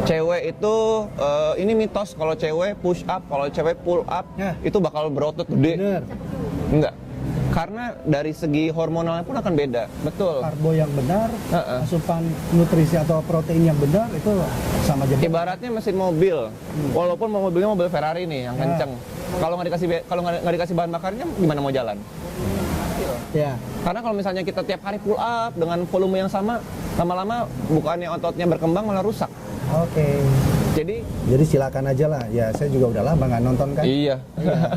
Cewek itu ini mitos kalau cewek push up, kalau cewek pull up itu bakal berotot gede. Bener. Enggak. Karena dari segi hormonalnya pun akan beda. Betul. Karbo yang benar, asupan nutrisi atau protein yang benar itu sama aja. Ibaratnya mesin mobil. Walaupun mobilnya mobil Ferrari nih yang kenceng. Kalau nggak dikasih bahan bakarnya gimana mau jalan? Ya. Karena kalau misalnya kita tiap hari pull up dengan volume yang sama, lama-lama bukannya ototnya berkembang malah rusak. Oke. Jadi silakan aja lah. Ya saya juga udah lama nggak nonton kan. Iya.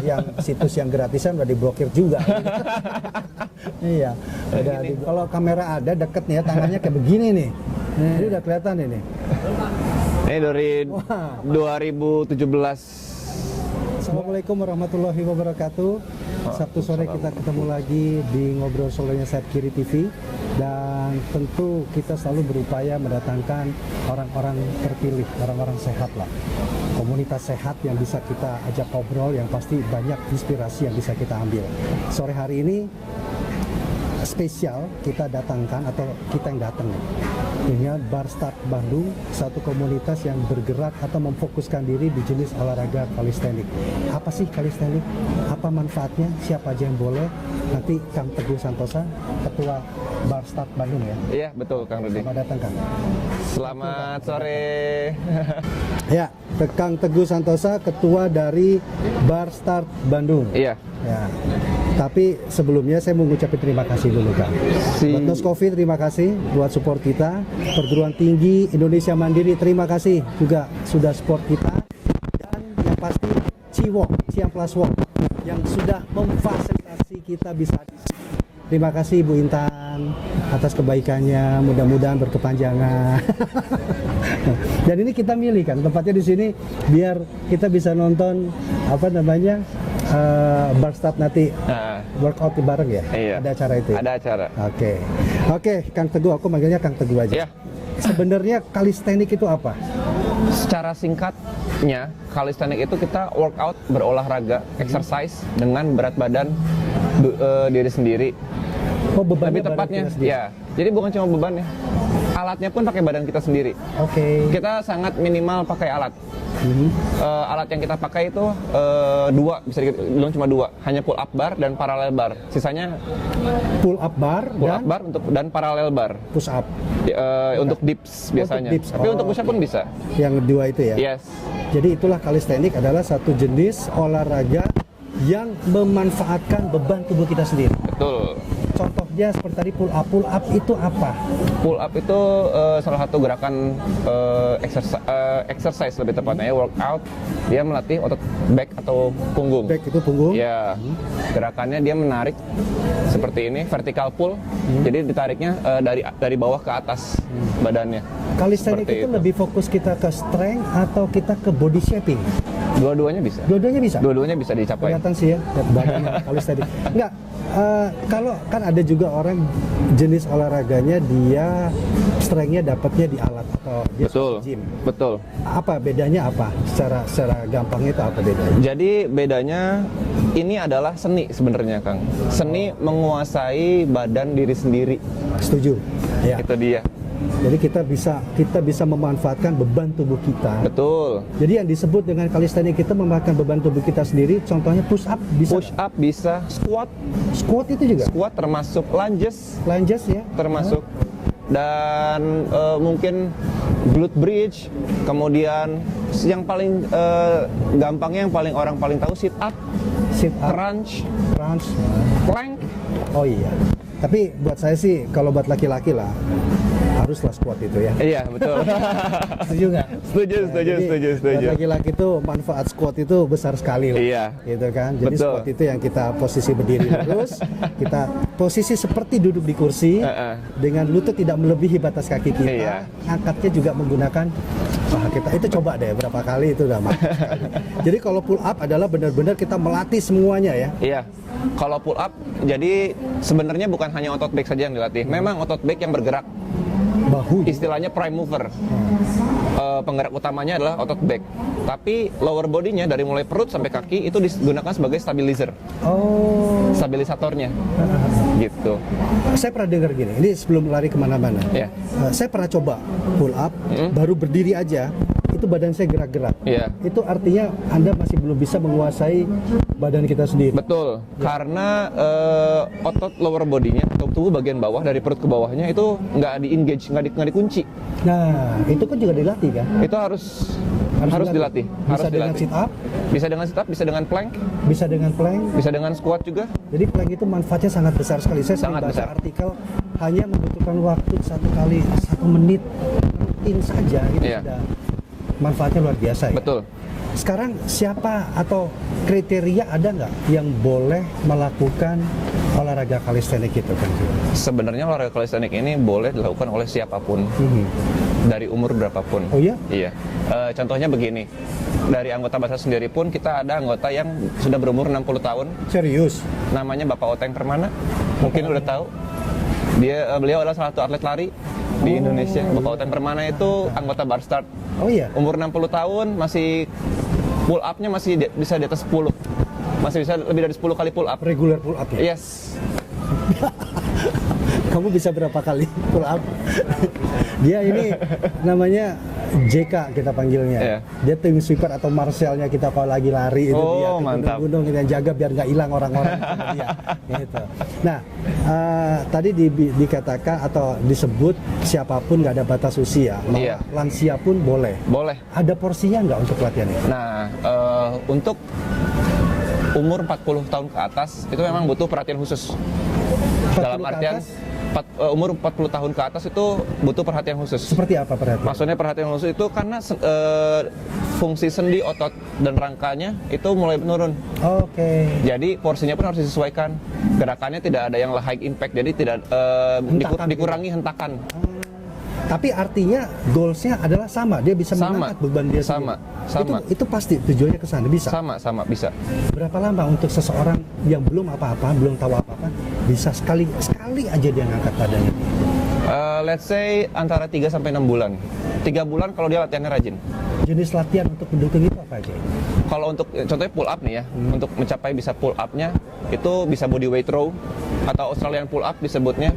Yang situs yang gratisan udah diblokir juga. Iya. Kalau kamera ada deket nih ya, tangannya kayak begini nih. Ini udah kelihatan ini. Ini dari 2017. Assalamualaikum warahmatullahi wabarakatuh. Sabtu sore kita ketemu lagi di Ngobrol Solonya Sayap Kiri TV. Dan tentu kita selalu berupaya mendatangkan orang-orang terpilih, orang-orang sehat lah. Komunitas sehat yang bisa kita ajak ngobrol, yang pasti banyak inspirasi yang bisa kita ambil. Sore hari ini spesial kita datangkan atau kita yang datang dengan Bar Start Bandung, satu komunitas yang bergerak atau memfokuskan diri di jenis olahraga kalistenik. Apa sih kalistenik? Apa manfaatnya? Siapa aja yang boleh? Nanti Kang Teguh Santosa, Ketua Bar Start Bandung ya. Iya betul Kang Rudi. Selamat datang Kang. Selamat sore. Ya, Kang Teguh Santosa, Ketua dari Bar Start Bandung. Iya. Ya. Tapi sebelumnya saya mau ngucapin terima kasih dulu Kang. Buat Noskofi terima kasih buat support kita. Perguruan Tinggi Indonesia Mandiri terima kasih juga sudah support kita. Dan yang pasti Ciamplas Walk yang sudah memfasilitasi kita bisa di sini. Terima kasih Bu Intan atas kebaikannya, mudah-mudahan berkepanjangan. Dan ini kita milih kan tempatnya di sini biar kita bisa nonton Bar Start nanti workout bareng ya? Iya. Ada acara itu? Ada acara. Oke, Kang Teguh, aku manggilnya Kang Teguh aja. Iya. Sebenarnya kalistenik itu apa? Secara singkatnya, kalistenik itu kita workout, berolahraga, exercise dengan berat badan diri sendiri. Oh, beban. Lebih tepatnya, ya. Jadi bukan cuma beban ya. Alatnya pun pakai badan kita sendiri. Oke. Kita sangat minimal pakai alat. Alat yang kita pakai itu dua, bisa dibilang cuma dua, hanya pull up bar dan parallel bar. Sisanya pull up bar dan parallel bar. Push up. Untuk dips biasanya. Untuk dips. Tapi untuk push up pun bisa. Yang dua itu ya. Yes. Jadi itulah kalistenik adalah satu jenis olahraga yang memanfaatkan beban tubuh kita sendiri. Betul. Contohnya seperti tadi pull up. Pull up itu apa? Pull up itu salah satu gerakan exercise lebih tepatnya ya, workout. Dia melatih otot back atau punggung. Back itu punggung? Ya. Gerakannya dia menarik seperti ini, vertical pull. Jadi ditariknya dari bawah ke atas badannya. Kalistenik itu lebih fokus kita ke strength atau kita ke body shaping? Dua-duanya bisa. Dua-duanya bisa? Dua-duanya bisa dicapai. Kelihatan sih ya, badannya kalistenik. Enggak, kalau kan ada juga orang jenis olahraganya dia strength-nya dapatnya di alat atau dia gym. Betul. Apa bedanya apa? Secara gampangnya itu apa bedanya? Jadi bedanya ini adalah seni sebenarnya Kang. Seni menguasai badan diri sendiri. Setuju. Ya. Itu dia. Jadi kita bisa memanfaatkan beban tubuh kita. Betul. Jadi yang disebut dengan kalistenik kita memanfaatkan beban tubuh kita sendiri. Contohnya push up bisa. Push up bisa, squat itu juga. Squat termasuk lunges ya. Termasuk. Dan mungkin glute bridge. Kemudian yang paling gampangnya yang orang paling tahu sit up, crunch, plank. Oh iya. Tapi buat saya sih kalau buat laki-laki lah haruslah squat itu ya. Iya betul. Setuju nggak? Setuju. Buat laki-laki itu manfaat squat itu besar sekali lah. Iya. Gitu kan. Jadi betul. Squat itu yang kita posisi berdiri lurus, kita posisi seperti duduk di kursi, dengan lutut tidak melebihi batas kaki kita. Iya. Angkatnya juga menggunakan paha kita. Itu coba deh berapa kali itu udah mantap sekali. Jadi kalau pull up adalah benar-benar kita melatih semuanya ya. Iya. Kalau pull up, jadi sebenarnya bukan hanya otot back saja yang dilatih. Memang otot back yang bergerak. Bahu. Istilahnya prime mover. Penggerak utamanya adalah otot back. Tapi lower body-nya dari mulai perut sampai kaki itu digunakan sebagai stabilizer. Oh. Stabilisatornya. Gitu. Saya pernah dengar gini. Ini sebelum lari kemana-mana. Yeah. Saya pernah coba pull up, baru berdiri aja. itu badan saya gerak-gerak. Iya. Itu artinya Anda masih belum bisa menguasai badan kita sendiri. Betul, karena otot lower body-nya atau tubuh bagian bawah dari perut ke bawahnya itu nggak di-engage, nggak dikunci. Nah, itu kan juga dilatih kan? Itu harus dilatih. Bisa Harus dengan dilatih. sit up, Bisa dengan sit up, bisa dengan plank, bisa dengan plank. bisa dengan squat juga. Jadi plank itu manfaatnya sangat besar sekali. Saya sering Sangat baca besar. artikel hanya membutuhkan waktu 1 menit rutin saja itu Iya. sudah manfaatnya luar biasa ya. Betul. Sekarang siapa atau kriteria ada nggak yang boleh melakukan olahraga kalistenik itu kan? Sebenarnya olahraga kalistenik ini boleh dilakukan oleh siapapun, dari umur berapapun. Oh iya? Iya. Contohnya begini, dari anggota Basar sendiri pun kita ada anggota yang sudah berumur 60 tahun, Serius? namanya Bapak Oteng Permana, mungkin udah tahu. Beliau adalah salah satu atlet lari di Indonesia. Bapak Oteng Permana itu anggota Barstart. Oh iya? Umur 60 tahun, masih pull up-nya masih bisa di atas 10. Masih bisa lebih dari 10 kali pull up. Regular pull up ya? Yes. Kamu bisa berapa kali pull up? Dia ini namanya JK kita panggilnya. Iya. Dia tim sweeper atau Marcelnya kita kalau lagi lari itu Oh, dia ke mantap. gunung-gunung kita jaga biar nggak hilang orang-orang sama dia. Gitu. Nah, tadi dikatakan atau disebut siapapun nggak ada batas usia, Iya. lansia pun boleh. Boleh. Ada porsinya nggak untuk latihan ini? Nah, untuk umur 40 tahun ke atas itu memang butuh perhatian khusus. 40 Dalam ke artian atas? umur 40 tahun ke atas itu butuh perhatian khusus. Seperti apa perhatian? Maksudnya perhatian khusus itu karena fungsi sendi, otot, dan rangkanya itu mulai menurun. Oke. Jadi porsinya pun harus disesuaikan. Gerakannya tidak ada yang high impact, jadi tidak Hentakan dikurangi hentakan. Tapi artinya goalsnya adalah sama, dia bisa Sama. mengangkat beban dia Sama. sendiri. Sama. Itu pasti tujuannya ke sana bisa. Sama bisa. Berapa lama untuk seseorang yang belum apa-apa, belum tahu apa-apa, bisa sekali aja dia ngangkat badannya? Let's say antara 3 sampai 6 bulan. 3 bulan kalau dia latihannya rajin. Jenis latihan untuk mendukung itu apa aja? Kalau untuk contohnya pull up nih ya, untuk mencapai bisa pull up-nya itu bisa body weight row atau Australian pull up disebutnya.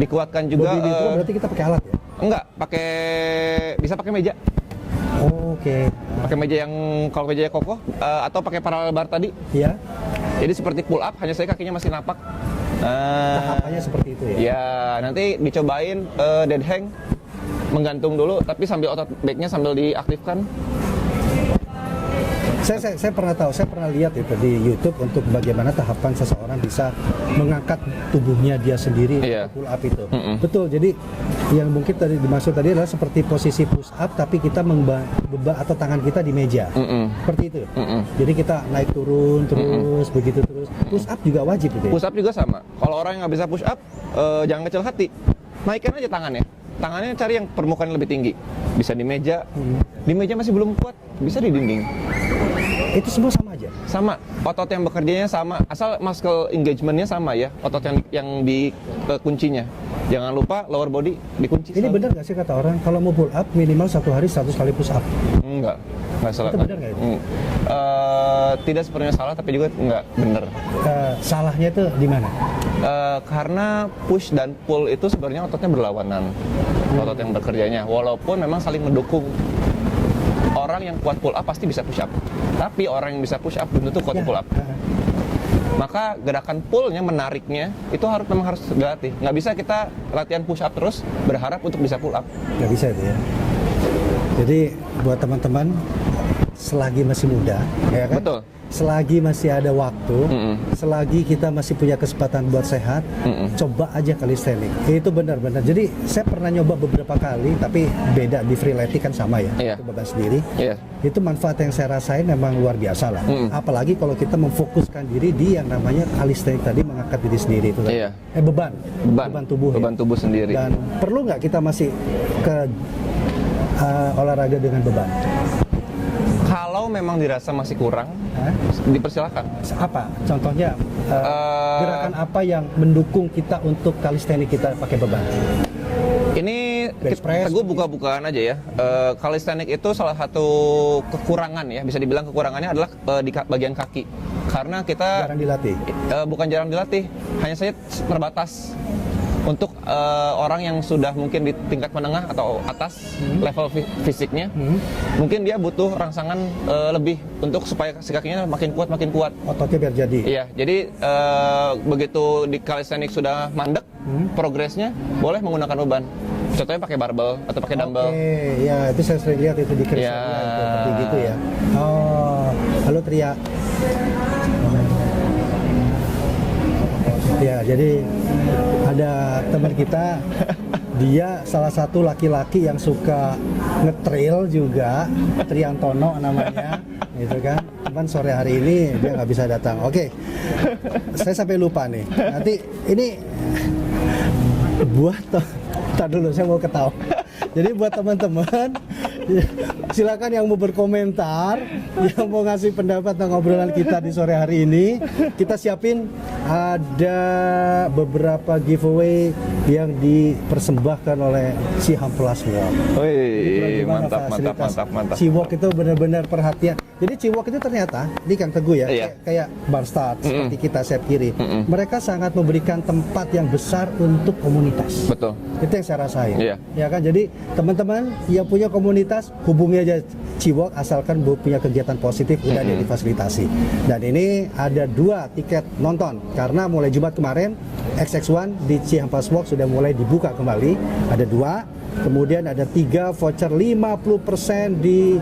Dikuatkan juga. Body weight row berarti kita pakai alat ya? Enggak, bisa pakai meja. Oke. Pakai meja yang kalau mejanya kokoh atau pakai parallel bar tadi. Ya, Jadi seperti pull up, hanya saya kakinya masih napak. tahapannya seperti itu ya? Ya, nanti dicobain dead hang, menggantung dulu, tapi sambil otot backnya sambil diaktifkan. Saya pernah tahu, saya pernah lihat itu di YouTube untuk bagaimana tahapan seseorang bisa mengangkat tubuhnya dia sendiri Iya. untuk pull up itu. Mm-mm. Betul. Jadi yang mungkin tadi dimaksud tadi adalah seperti posisi push up tapi kita beban atau tangan kita di meja. Mm-mm. Seperti itu. Mm-mm. Jadi kita naik turun terus begitu terus. Push up juga wajib itu. Ya? Push up juga sama. Kalau orang yang nggak bisa push up, jangan kecil hati. Naikkan aja tangannya. Tangannya cari yang permukaan lebih tinggi. Bisa di meja. Di meja masih belum kuat, bisa di dinding. Itu semua sama aja. Sama, otot yang bekerjanya sama, asal muscle engagement-nya sama ya, otot yang di kuncinya. Jangan lupa lower body dikunci. Ini selalu. benar nggak sih kata orang kalau mau pull up minimal 1 hari 100 kali push up? Enggak salah. Itu benar nggak itu? Tidak sepenuhnya salah, tapi juga enggak benar. Salahnya itu di mana? Karena push dan pull itu sebenarnya ototnya berlawanan, otot yang bekerjanya, walaupun memang saling mendukung. Orang yang kuat pull up pasti bisa push up, tapi orang yang bisa push up belum tentu kuat Ya. pull up. Maka gerakan pull-nya, menariknya itu memang harus dilatih. Nggak bisa kita latihan push up terus berharap untuk bisa pull up. Nggak bisa itu ya. Jadi buat teman-teman selagi masih muda, ya kan? Betul. Selagi masih ada waktu, selagi kita masih punya kesempatan buat sehat, coba aja kalistenik. Itu benar-benar. Jadi saya pernah nyoba beberapa kali, tapi beda di freeletics kan sama ya, Iya. itu beban sendiri. Iya. Itu manfaat yang saya rasain memang luar biasa lah. Apalagi kalau kita memfokuskan diri di yang namanya kalistenik tadi, mengangkat diri sendiri itu. Iya. Beban tubuh. Beban ya. tubuh sendiri. Dan perlu nggak kita masih ke olahraga dengan beban? Kalau memang dirasa masih kurang, Hah? dipersilakan. Apa? Contohnya gerakan apa yang mendukung kita untuk kalistenik kita pakai beban? Ini Bench press, gue buka-bukaan aja ya. Calisthenics itu salah satu kekurangan ya, bisa dibilang kekurangannya adalah di bagian kaki. Karena kita Jarang dilatih. bukan jarang dilatih, hanya saja terbatas. Untuk orang yang sudah mungkin di tingkat menengah atau atas level fisiknya, mungkin dia butuh rangsangan lebih untuk supaya si kakinya makin kuat. Ototnya biar jadi. Iya, jadi begitu di calisthenics sudah mandek, progresnya boleh menggunakan beban. Contohnya pakai barbel atau pakai dumbbell. Oke, ya itu saya sering lihat itu di Chris Ya. seperti gitu ya. Oh, halo Tria. Ya, jadi ada teman kita, dia salah satu laki-laki yang suka ngetrail juga, Triantono namanya, gitu kan. Cuman sore hari ini dia nggak bisa datang. Oke, saya sampai lupa nih. Nanti ini buat tar dulu, saya mau ketawa. Jadi buat teman-teman, silakan yang mau berkomentar, yang mau ngasih pendapat tentang obrolan kita di sore hari ini. Kita siapin ada beberapa giveaway yang dipersembahkan oleh Siam Plus Walk. Wih, mantap. Ciwok itu benar-benar perhatian. Jadi Ciwok itu ternyata, ini Kang Teguh ya, Iya. kayak Barstad seperti kita sayap kiri. Mereka sangat memberikan tempat yang besar untuk komunitas. Betul. Itu yang saya rasain. Iya. Ya kan, jadi teman-teman yang punya komunitas hubungi aja Ciwok asalkan punya kegiatan positif udah dia difasilitasi. Dan ini ada 2 tiket nonton karena mulai Jumat kemarin XX1 di Cihampas Walk sudah mulai dibuka kembali. Ada 2. Kemudian ada 3 voucher 50% di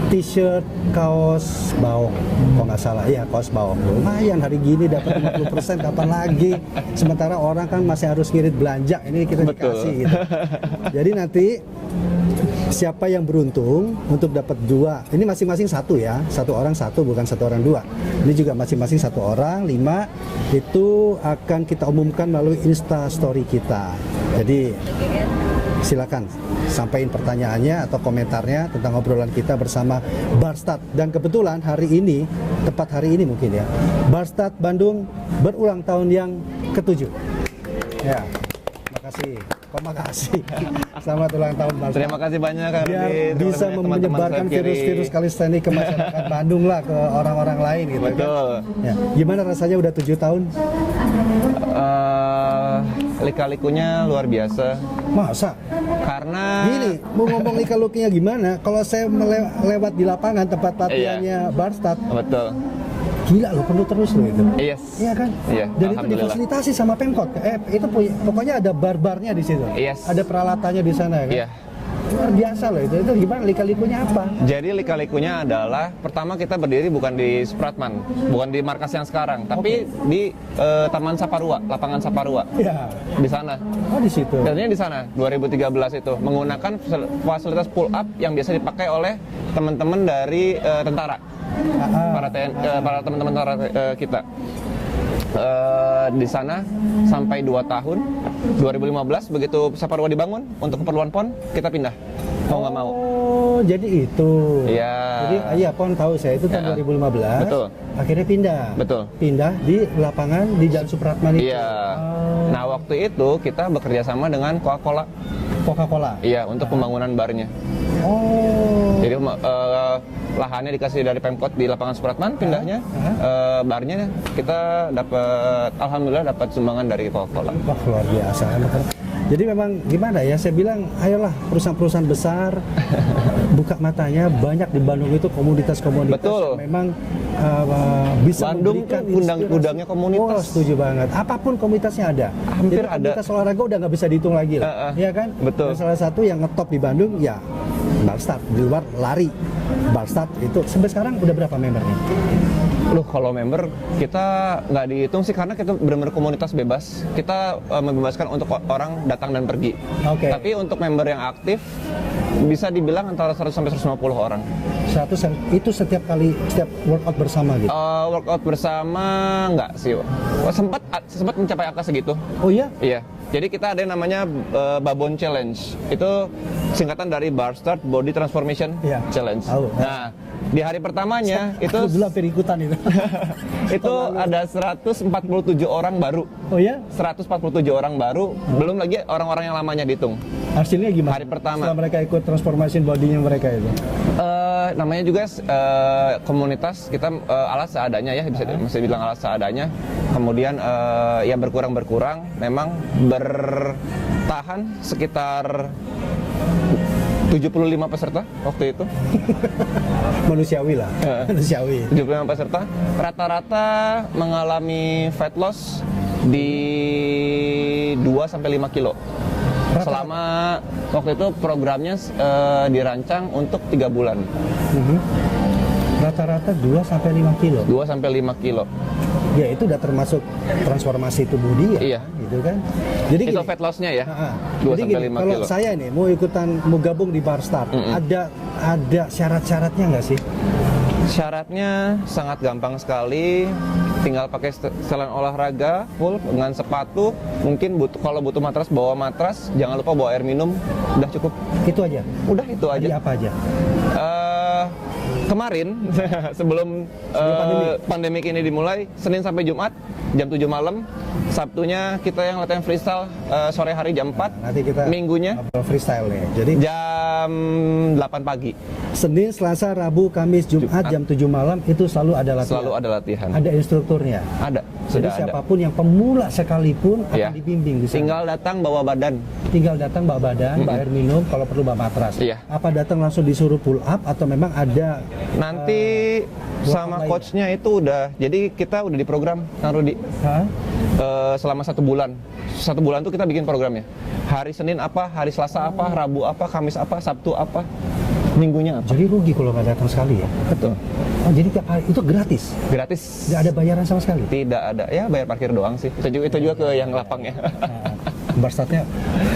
t-shirt, kaos baong. Kalau nggak salah, ya kaos baong. Lumayan hari gini dapat 50%, kapan lagi? Sementara orang kan masih harus ngirit belanja, ini kita dikasih gitu. Jadi nanti siapa yang beruntung untuk dapat 2, ini masing-masing 1 ya, 1 orang 1, bukan 1 orang 2. Ini juga masing-masing 1 orang 5, itu akan kita umumkan melalui Insta Story kita. Jadi silakan sampaikan pertanyaannya atau komentarnya tentang obrolan kita bersama Barstad. Dan kebetulan hari ini, tepat hari ini mungkin ya, Barstad Bandung berulang tahun yang ke-7. Ya, makasih. Makasih. Selamat ulang tahun Barstad. Terima kasih banyak Kak Biar Rudi. bisa menyebarkan virus-virus kalisthenics ke masyarakat Bandung lah, ke orang-orang lain gitu. Betul. Kan? Ya. Gimana rasanya udah 7 tahun? Lika-likunya luar biasa. Masa? Karena Gini, mau ngomong lika-likunya gimana? Kalau saya lewat di lapangan tempat latihannya Barstad, betul. gila loh, penuh terus loh itu. Yes. Iya kan? Iya, Dan itu alhamdulillah. difasilitasi sama Pemkot. Itu pokoknya ada bar-barnya di situ. Yes. Ada peralatannya di sana kan? Iya. Luar biasa loh itu. Itu gimana lika-likunya apa? Jadi lika-likunya adalah pertama kita berdiri bukan di Supratman, bukan di markas yang sekarang, tapi di Taman Saparua, lapangan Saparua. Iya. Di sana. Oh, di situ. Dananya di sana 2013 itu menggunakan fasilitas pull up yang biasa dipakai oleh teman-teman dari tentara. Para teman-teman tentara kita. Di sana sampai 2 tahun. 2015 begitu Saparua dibangun untuk keperluan PON, kita pindah. Mau nggak mau. Oh, jadi itu. Iya. Jadi iya PON tahu saya itu tahun 2015. Betul. Akhirnya pindah. Betul. Pindah di lapangan di Jalan Supratman itu. Iya. Nah, waktu itu kita bekerja sama dengan Coca-Cola. Coca-Cola. Iya, untuk pembangunan barnya. Oh. Jadi lahannya dikasih dari Pemkot di lapangan Supratman, pindahnya barnya kita dapat, alhamdulillah dapat sumbangan dari Coca-Cola. Wah, luar biasa. Jadi memang gimana ya, saya bilang ayolah perusahaan-perusahaan besar buka matanya, banyak di Bandung itu komunitas-komunitas. Betul. Yang memang bisa Bandung memberikan tuh gudang-gudangnya komunitas. Oh, setuju banget. Apapun komunitasnya ada. Hampir jadi, ada. komunitas olahraga udah nggak bisa dihitung lagi lah. Iya kan? Betul. Dan salah satu yang ngetop di Bandung ya Barstad, di luar lari. Barstad itu sampai sekarang udah berapa membernya? Loh, kalau member kita nggak dihitung sih karena kita benar-benar komunitas bebas. Kita membebaskan untuk orang datang dan pergi. Oke. Tapi untuk member yang aktif bisa dibilang antara 100 sampai 150 orang. 100 itu setiap workout bersama gitu. Workout bersama nggak sih. Sempat mencapai angka segitu. Oh iya? Iya. Jadi kita ada yang namanya Babon Challenge. Itu singkatan dari Barstad Body Transformation Iya. Challenge. Tahu. Nah, di hari pertamanya itu Aku dulu hampir ikutan itu. itu ada 147 orang baru. Oh ya? 147 orang baru, belum lagi orang-orang yang lamanya dihitung. Hasilnya gimana? Hari pertama. Setelah mereka ikut transformation body-nya mereka itu. Namanya juga komunitas kita alat seadanya ya, bisa bilang alat seadanya. Kemudian ya berkurang, memang bertahan sekitar 75 peserta waktu itu. Manusiawi lah, manusiawi. 75 peserta, rata-rata mengalami fat loss di 2-5 kilo. Selama waktu itu programnya dirancang untuk 3 bulan. Rata-rata 2-5 kilo. 2-5 kilo. Ya itu udah termasuk transformasi tubuh dia. Iya. Gitu kan. Jadi Itu gini, fat loss-nya ya. 2-5 Jadi gini, kalau kilo. saya nih mau gabung di Bar Start, ada syarat-syaratnya nggak sih? Syaratnya sangat gampang sekali, tinggal pakai setelan olahraga full dengan sepatu. Mungkin kalau butuh matras, bawa matras, jangan lupa bawa air minum, udah cukup. Itu aja. Udah itu aja. Tadi apa aja? Kemarin sebelum pandemik ini dimulai, Senin sampai Jumat jam 7 malam, Sabtunya kita yang latihan freestyle sore hari jam 4, Nanti kita Minggunya ngobrol freestyle nih. Jadi jam 8 pagi. Senin, Selasa, Rabu, Kamis, Jumat jam 7 malam itu selalu ada latihan. Selalu ada latihan. Ada instrukturnya. Ada, Jadi sudah ada. siapapun yang pemula sekalipun akan Iya. dibimbing di sana. Tinggal datang bawa badan. Tinggal datang bawa badan, bawa air minum, kalau perlu bawa matras. Iya. Apa datang langsung disuruh pull up atau memang ada Nanti sama lain. coachnya itu udah, jadi kita udah diprogram, Kang Rudi. Selama 1 bulan. 1 bulan tuh kita bikin programnya. Hari Senin apa, hari Selasa apa, Rabu apa, Kamis apa, Sabtu apa, Minggunya apa. Jadi rugi kalau nggak datang sekali ya? Betul. Oh, jadi tiap hari itu gratis? Gratis. Nggak ada bayaran sama sekali? Tidak ada. Ya bayar parkir doang sih. Itu juga ke yang lapangnya. Bar Startnya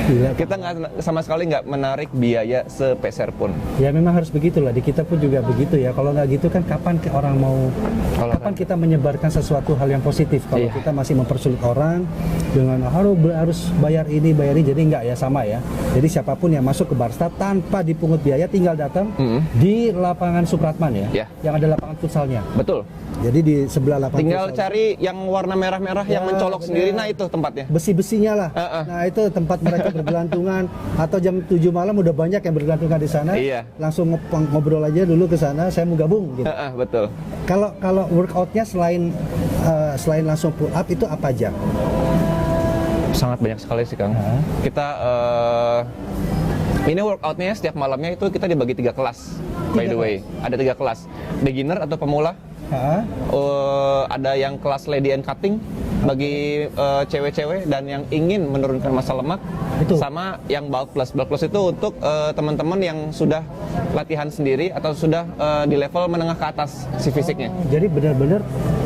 gila. Kita nggak sama sekali nggak menarik biaya sepeser pun. Ya memang harus begitulah, di kita pun juga begitu ya. Kalau nggak gitu kan kapan orang mau, kapan kita menyebarkan sesuatu hal yang positif kalau Iya. kita masih mempersulit orang dengan harus bayar ini, jadi nggak ya, sama ya. Jadi siapapun yang masuk ke Bar Start tanpa dipungut biaya tinggal datang di lapangan Supratman ya, Ya. yang ada lapangan futsalnya. Betul. Jadi di sebelah lapangan Tinggal futsal. cari yang warna merah-merah yang Ya, mencolok benar. sendiri. Nah itu tempatnya. Besi-besinya lah. Nah itu tempat mereka bergelantungan, atau jam 7 malam udah banyak yang bergelantungan di sana. Iya. Langsung ngobrol aja dulu ke sana, saya mau gabung gitu. Betul. Kalau workoutnya selain langsung pull up itu apa aja? Sangat banyak sekali sih Kang. Kita ini workoutnya setiap malamnya itu kita dibagi 3 kelas. By the way, ada 3 kelas. Beginner atau pemula. Ada yang kelas lady and cutting bagi cewek-cewek dan yang ingin menurunkan massa lemak. Itu. Sama yang bulk plus. Bulk plus itu untuk teman-teman yang sudah latihan sendiri atau sudah di level menengah ke atas si fisiknya. Jadi benar-benar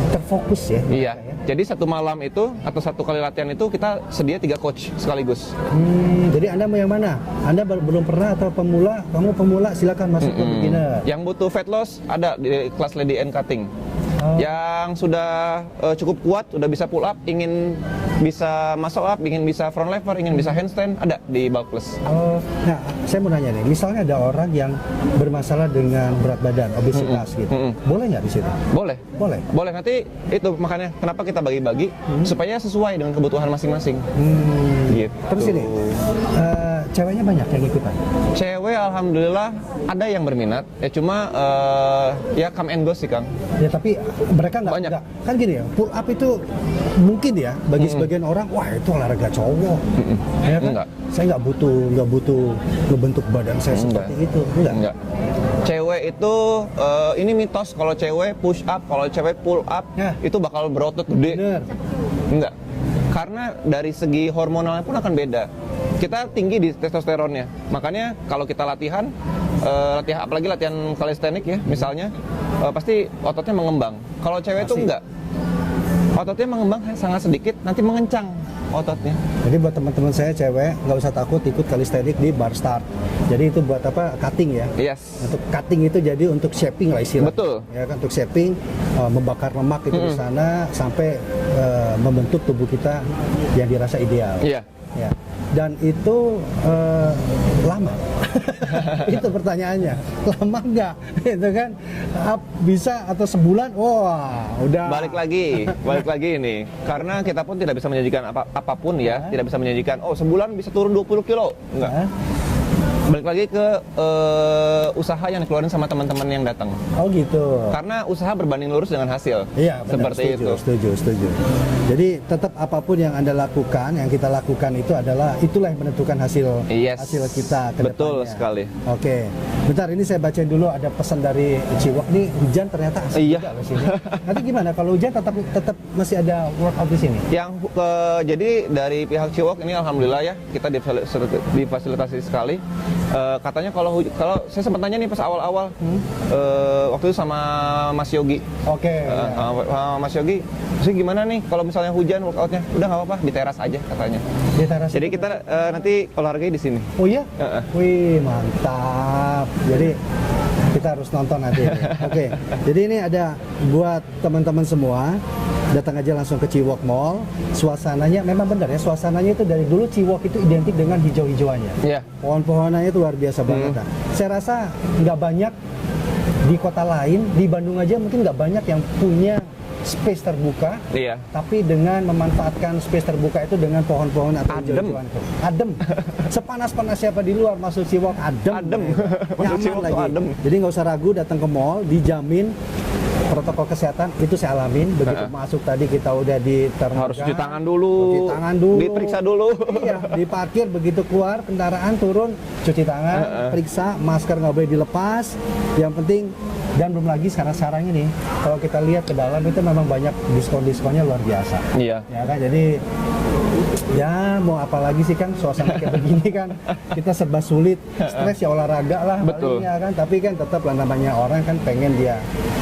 terfokus ya. Iya. Jadi 1 malam itu atau 1 kali latihan itu kita sedia 3 coach sekaligus. Jadi Anda mau yang mana? Anda belum pernah atau pemula? Kamu pemula silakan masuk ke beginner. Yang butuh fat loss ada di kelas lady and cutting. Yang sudah cukup kuat, udah bisa pull up, ingin bisa muscle up, ingin bisa front lever, ingin bisa handstand, ada di bulk plus. Nah, saya mau nanya nih, misalnya ada orang yang bermasalah dengan berat badan, obesitas gitu, boleh nggak di situ? Boleh. Boleh. Boleh, nanti itu makanya kenapa kita bagi-bagi supaya sesuai dengan kebutuhan masing-masing. Gitu. Terus ini, ceweknya banyak yang ikutan? Cewek alhamdulillah ada yang berminat, ya cuma ya come and go sih Kang. Ya tapi mereka Banyak. nggak, kan gini ya, pull up itu mungkin ya bagi sebagian orang, wah itu olahraga cowok. Ya kan? Enggak. Saya nggak butuh ngebentuk badan saya seperti itu, Enggak. Cewek itu ini mitos kalau cewek push up, kalau cewek pull up Ya. itu bakal berotot gede. Bener. Enggak. Karena dari segi hormonalnya pun akan beda. Kita tinggi di testosteronnya. Makanya kalau kita latihan apalagi latihan kalistenik ya, misalnya pasti ototnya mengembang. Kalau cewek itu Pasti. enggak. Ototnya mengembang sangat sedikit, nanti mengencang ototnya. Jadi buat teman-teman saya cewek nggak usah takut ikut kalistenik di Bar Start. Jadi itu buat apa? Cutting ya. Yes. Untuk cutting itu jadi untuk shaping lah istilahnya. Betul. Ya kan, untuk shaping, membakar lemak itu di sana sampai membentuk tubuh kita yang dirasa ideal. Iya. Ya. Dan itu lama. Itu pertanyaannya. Lama nggak? Itu kan bisa atau sebulan? Wah, udah. Balik lagi ini. Karena kita pun tidak bisa menjanjikan apapun ya. Tidak bisa menjanjikan, oh sebulan bisa turun 20 kilo. Enggak. balik lagi ke usaha yang dikeluarin sama teman-teman yang datang. Oh gitu. Karena usaha berbanding lurus dengan hasil. Iya, benar, Seperti setuju, itu. setuju. Jadi tetap apapun yang Anda lakukan, yang kita lakukan itu itulah yang menentukan hasil Yes. hasil kita ke Betul depannya. sekali. Oke. Bentar, ini saya bacain dulu ada pesan dari Ciwok nih, hujan ternyata asik Iya. juga loh sini. Nanti gimana kalau hujan tetap masih ada workout di sini? Jadi dari pihak Ciwok ini alhamdulillah ya kita difasilitasi sekali. Katanya kalau saya sempat tanya nih pas awal-awal waktu itu sama Mas Yogi. Oke. Sama Mas Yogi, sih gimana nih kalau misalnya hujan workoutnya? Udah nggak apa-apa di teras aja katanya. Di teras Jadi itu kita nanti olahraganya di sini. Oh iya? Heeh. Wih, mantap. Jadi kita harus nonton nanti. Oke. Jadi ini ada buat teman-teman semua, datang aja langsung ke Ciwok Mall. Suasananya memang benar ya, suasananya itu dari dulu Ciwok itu identik dengan hijau-hijauannya. Iya. Pohon-pohonannya itu luar biasa banget. Nah, saya rasa nggak banyak di kota lain, di Bandung aja mungkin nggak banyak yang punya space terbuka, Iya. tapi dengan memanfaatkan space terbuka itu dengan pohon-pohon atau Adem. hijau-hijauan itu. Adem. Sepanas-panas siapa di luar masuk Ciwok adem. Adem. Masuk Nyaman Ciwok tuh lagi. adem. Jadi nggak usah ragu datang ke mall, dijamin protokol kesehatan itu saya alamin. Begitu masuk tadi kita udah di termogan, Harus cuci tangan dulu. cuci tangan dulu, Diperiksa dulu. Iya, diparkir begitu keluar kendaraan turun cuci tangan, periksa, masker nggak boleh dilepas. Yang penting dan belum lagi sekarang ini kalau kita lihat ke dalam itu memang banyak diskon-diskonnya luar biasa. Iya. Ya kan, jadi ya mau apa lagi sih kan suasana kayak begini kan kita serba sulit, stres ya olahraga lah Betul. paling ya kan, tapi kan tetap lah namanya orang kan pengen dia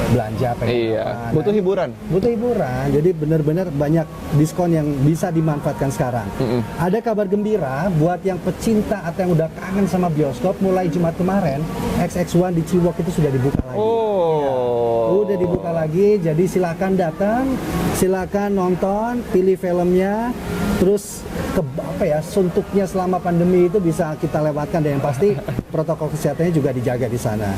belanja, pengen Iya. apa. Butuh Nah, hiburan. butuh hiburan, jadi benar-benar banyak diskon yang bisa dimanfaatkan sekarang. Ada kabar gembira buat yang pecinta atau yang udah kangen sama bioskop, mulai Jumat kemarin XX1 di Ciwok itu sudah dibuka lagi. Oh. Udah dibuka lagi, jadi silakan datang, silakan nonton, pilih filmnya, terus suntuknya selama pandemi itu bisa kita lewatkan, dan yang pasti protokol kesehatannya juga dijaga di sana.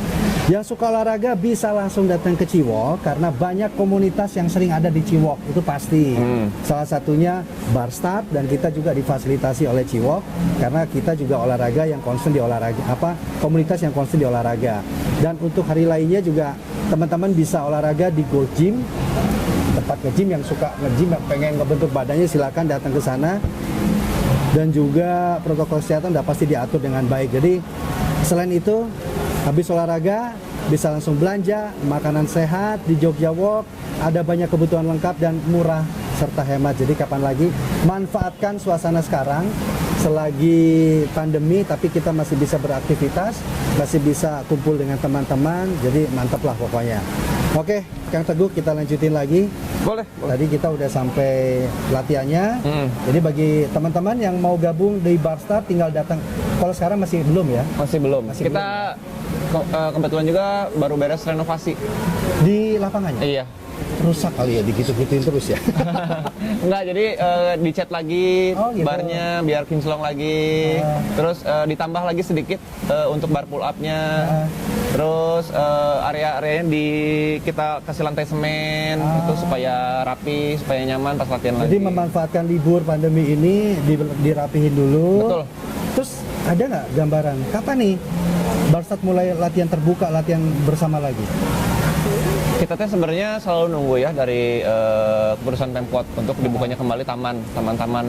Yang suka olahraga bisa langsung datang ke Ciwok karena banyak komunitas yang sering ada di Ciwok, itu pasti. Salah satunya Bar Start, dan kita juga difasilitasi oleh Ciwok karena kita juga olahraga yang konsen di olahraga, komunitas yang konsen di olahraga. Dan untuk hari lainnya juga teman-teman bisa olahraga di Gold Gym, tempat nge-gym. Yang suka nge-gym, yang pengen ngebentuk badannya silakan datang ke sana. Dan juga protokol kesehatan udah pasti diatur dengan baik. Jadi selain itu, habis olahraga bisa langsung belanja makanan sehat di Jogja Walk. Ada banyak kebutuhan lengkap dan murah serta hemat. Jadi kapan lagi manfaatkan suasana sekarang selagi pandemi, tapi kita masih bisa beraktivitas, masih bisa kumpul dengan teman-teman. Jadi mantap lah pokoknya. Oke, Kang Teguh, kita lanjutin lagi. Boleh. Tadi kita udah sampai latihannya. Jadi bagi teman-teman yang mau gabung di Bar Start tinggal datang. Kalau sekarang masih belum ya? Masih belum. Masih Kita kebetulan juga baru beres renovasi. Di lapangannya? Iya. Rusak kali ya, digitu-gituin terus ya. Enggak, jadi dicat lagi Oh, gitu. barnya biar kinclong lagi. Terus ditambah lagi sedikit untuk bar pull up-nya. Terus area-areanya kita kasih lantai semen itu supaya rapi, supaya nyaman pas latihan Jadi lagi. memanfaatkan libur pandemi ini dirapihin dulu. Betul. Terus ada nggak gambaran kapan nih Bar Start mulai latihan terbuka, latihan bersama lagi? Kita teh sebenarnya selalu nunggu ya dari keputusan Pemkot untuk dibukanya kembali taman-taman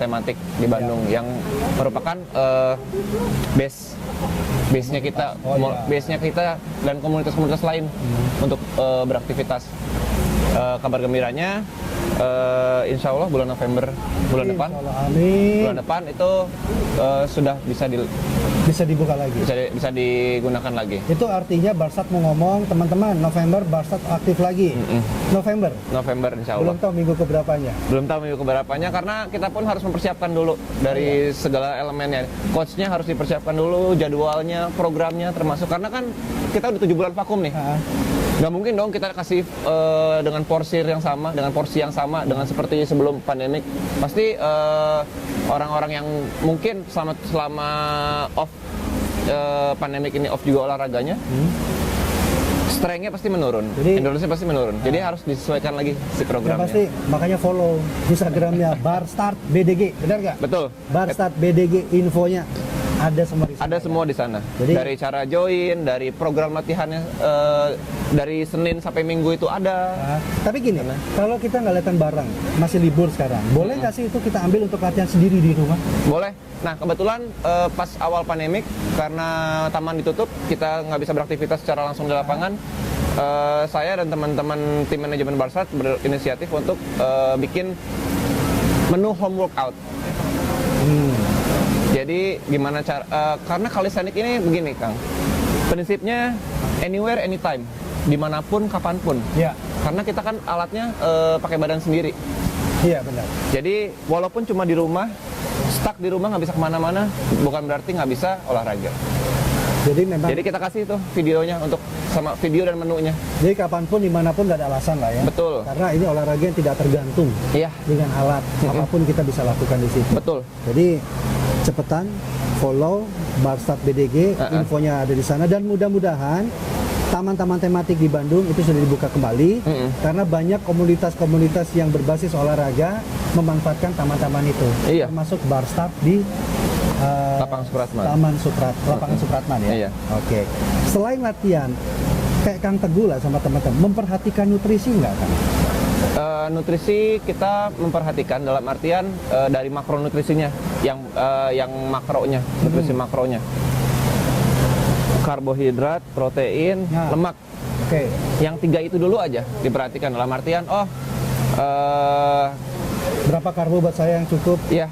tematik di Bandung yang merupakan base-nya kita, base-nya kita dan komunitas-komunitas lain untuk beraktivitas. Kabar gembiranya, insya Allah bulan November bulan depan, Amin. bulan depan itu sudah Bisa dibuka lagi. bisa digunakan lagi. Itu artinya Bar Start mau ngomong, teman-teman, November Bar Start aktif lagi. November. Insya Allah. Belum tahu minggu keberapanya. Belum tahu minggu keberapanya karena kita pun harus mempersiapkan dulu dari segala elemennya. Coachnya harus dipersiapkan dulu, jadwalnya, programnya termasuk, karena kan kita udah 7 bulan vakum nih. Nggak mungkin dong kita kasih dengan porsi yang sama dengan seperti sebelum pandemik. Pasti orang-orang yang mungkin selama off pandemik ini off juga olahraganya, strength-nya pasti menurun, endurance-nya pasti menurun. Jadi harus disesuaikan lagi si Ya programnya. pasti, makanya follow Instagramnya Bar Start BDG, benar nggak? Betul. Bar Start BDG, infonya Ada semua di sana. Ada semua di sana. Jadi- dari cara join, dari program latihannya, dari Senin sampai Minggu itu ada. Nah, tapi gini, kalau kita nggak latihan bareng, masih libur sekarang, boleh nggak sih itu kita ambil untuk latihan sendiri di rumah? Boleh. Nah, kebetulan pas awal pandemik, karena taman ditutup, kita nggak bisa beraktivitas secara langsung di lapangan. Saya dan teman-teman tim manajemen Barstart berinisiatif untuk bikin menu home workout. Jadi gimana cara? Karena calisthenics ini begini, Kang. Prinsipnya anywhere, anytime, dimanapun, kapanpun. Iya. Karena kita kan alatnya pakai badan sendiri. Iya benar. Jadi walaupun cuma di rumah, stuck di rumah nggak bisa kemana-mana, bukan berarti nggak bisa olahraga. Jadi memang. Jadi kita kasih tuh videonya untuk sama video dan menunya. Jadi kapanpun, dimanapun nggak ada alasan lah ya. Betul. Karena ini olahraga yang tidak tergantung Iya, dengan alat. Apapun kita bisa lakukan di situ. betul. Jadi cepetan follow Barstart BDG, infonya ada di sana, dan mudah-mudahan taman-taman tematik di Bandung itu sudah dibuka kembali karena banyak komunitas-komunitas yang berbasis olahraga memanfaatkan taman-taman itu. Iya. Termasuk Barstart di Lapangan Supratman. Lapangan Supratman ya. Iya. Oke. Selain latihan, kayak Kang Teguh lah sama teman-teman, memperhatikan nutrisi nggak Kang? Nutrisi kita memperhatikan dalam artian dari makronutrisinya, yang makronya, nutrisi makronya. Karbohidrat, protein, Nah. lemak. Oke. Yang 3 itu dulu aja diperhatikan dalam artian Berapa karbo buat saya yang cukup? ya.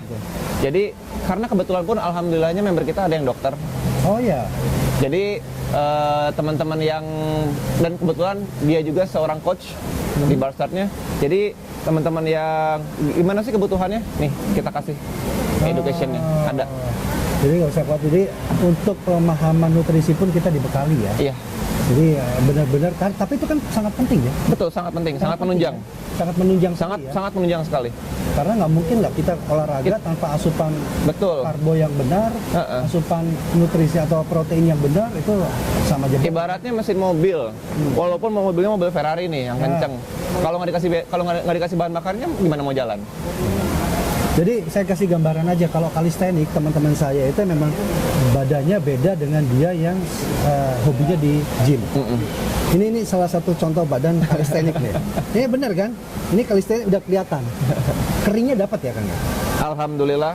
Jadi karena kebetulan pun alhamdulillahnya member kita ada yang dokter. Oh ya. Jadi teman-teman yang, dan kebetulan dia juga seorang coach di Barstartnya. Jadi teman-teman yang gimana sih kebutuhannya? Nih kita kasih educationnya ada. Jadi nggak usah khawatir. Jadi untuk pemahaman nutrisi pun kita dibekali ya. Iya, Jadi benar-benar kan, tapi itu kan sangat penting ya. betul, sangat penting, sangat menunjang, Sangat menunjang sangat sekali ya. sangat menunjang sekali. Karena nggak mungkin lah kita olahraga tanpa asupan Betul. karbo yang benar, asupan nutrisi atau protein yang benar, itu sama aja. Ibaratnya mesin mobil, walaupun mobilnya mobil Ferrari nih yang kenceng, kalau nggak dikasih bahan bakarnya gimana mau jalan? Jadi saya kasih gambaran aja, kalau kalistenik teman-teman saya itu memang badannya beda dengan dia yang hobinya di gym. Ini salah satu contoh badan kalistenik nih. Ini benar kan? Ini kalistenik udah kelihatan. Keringnya dapat ya Kang? Alhamdulillah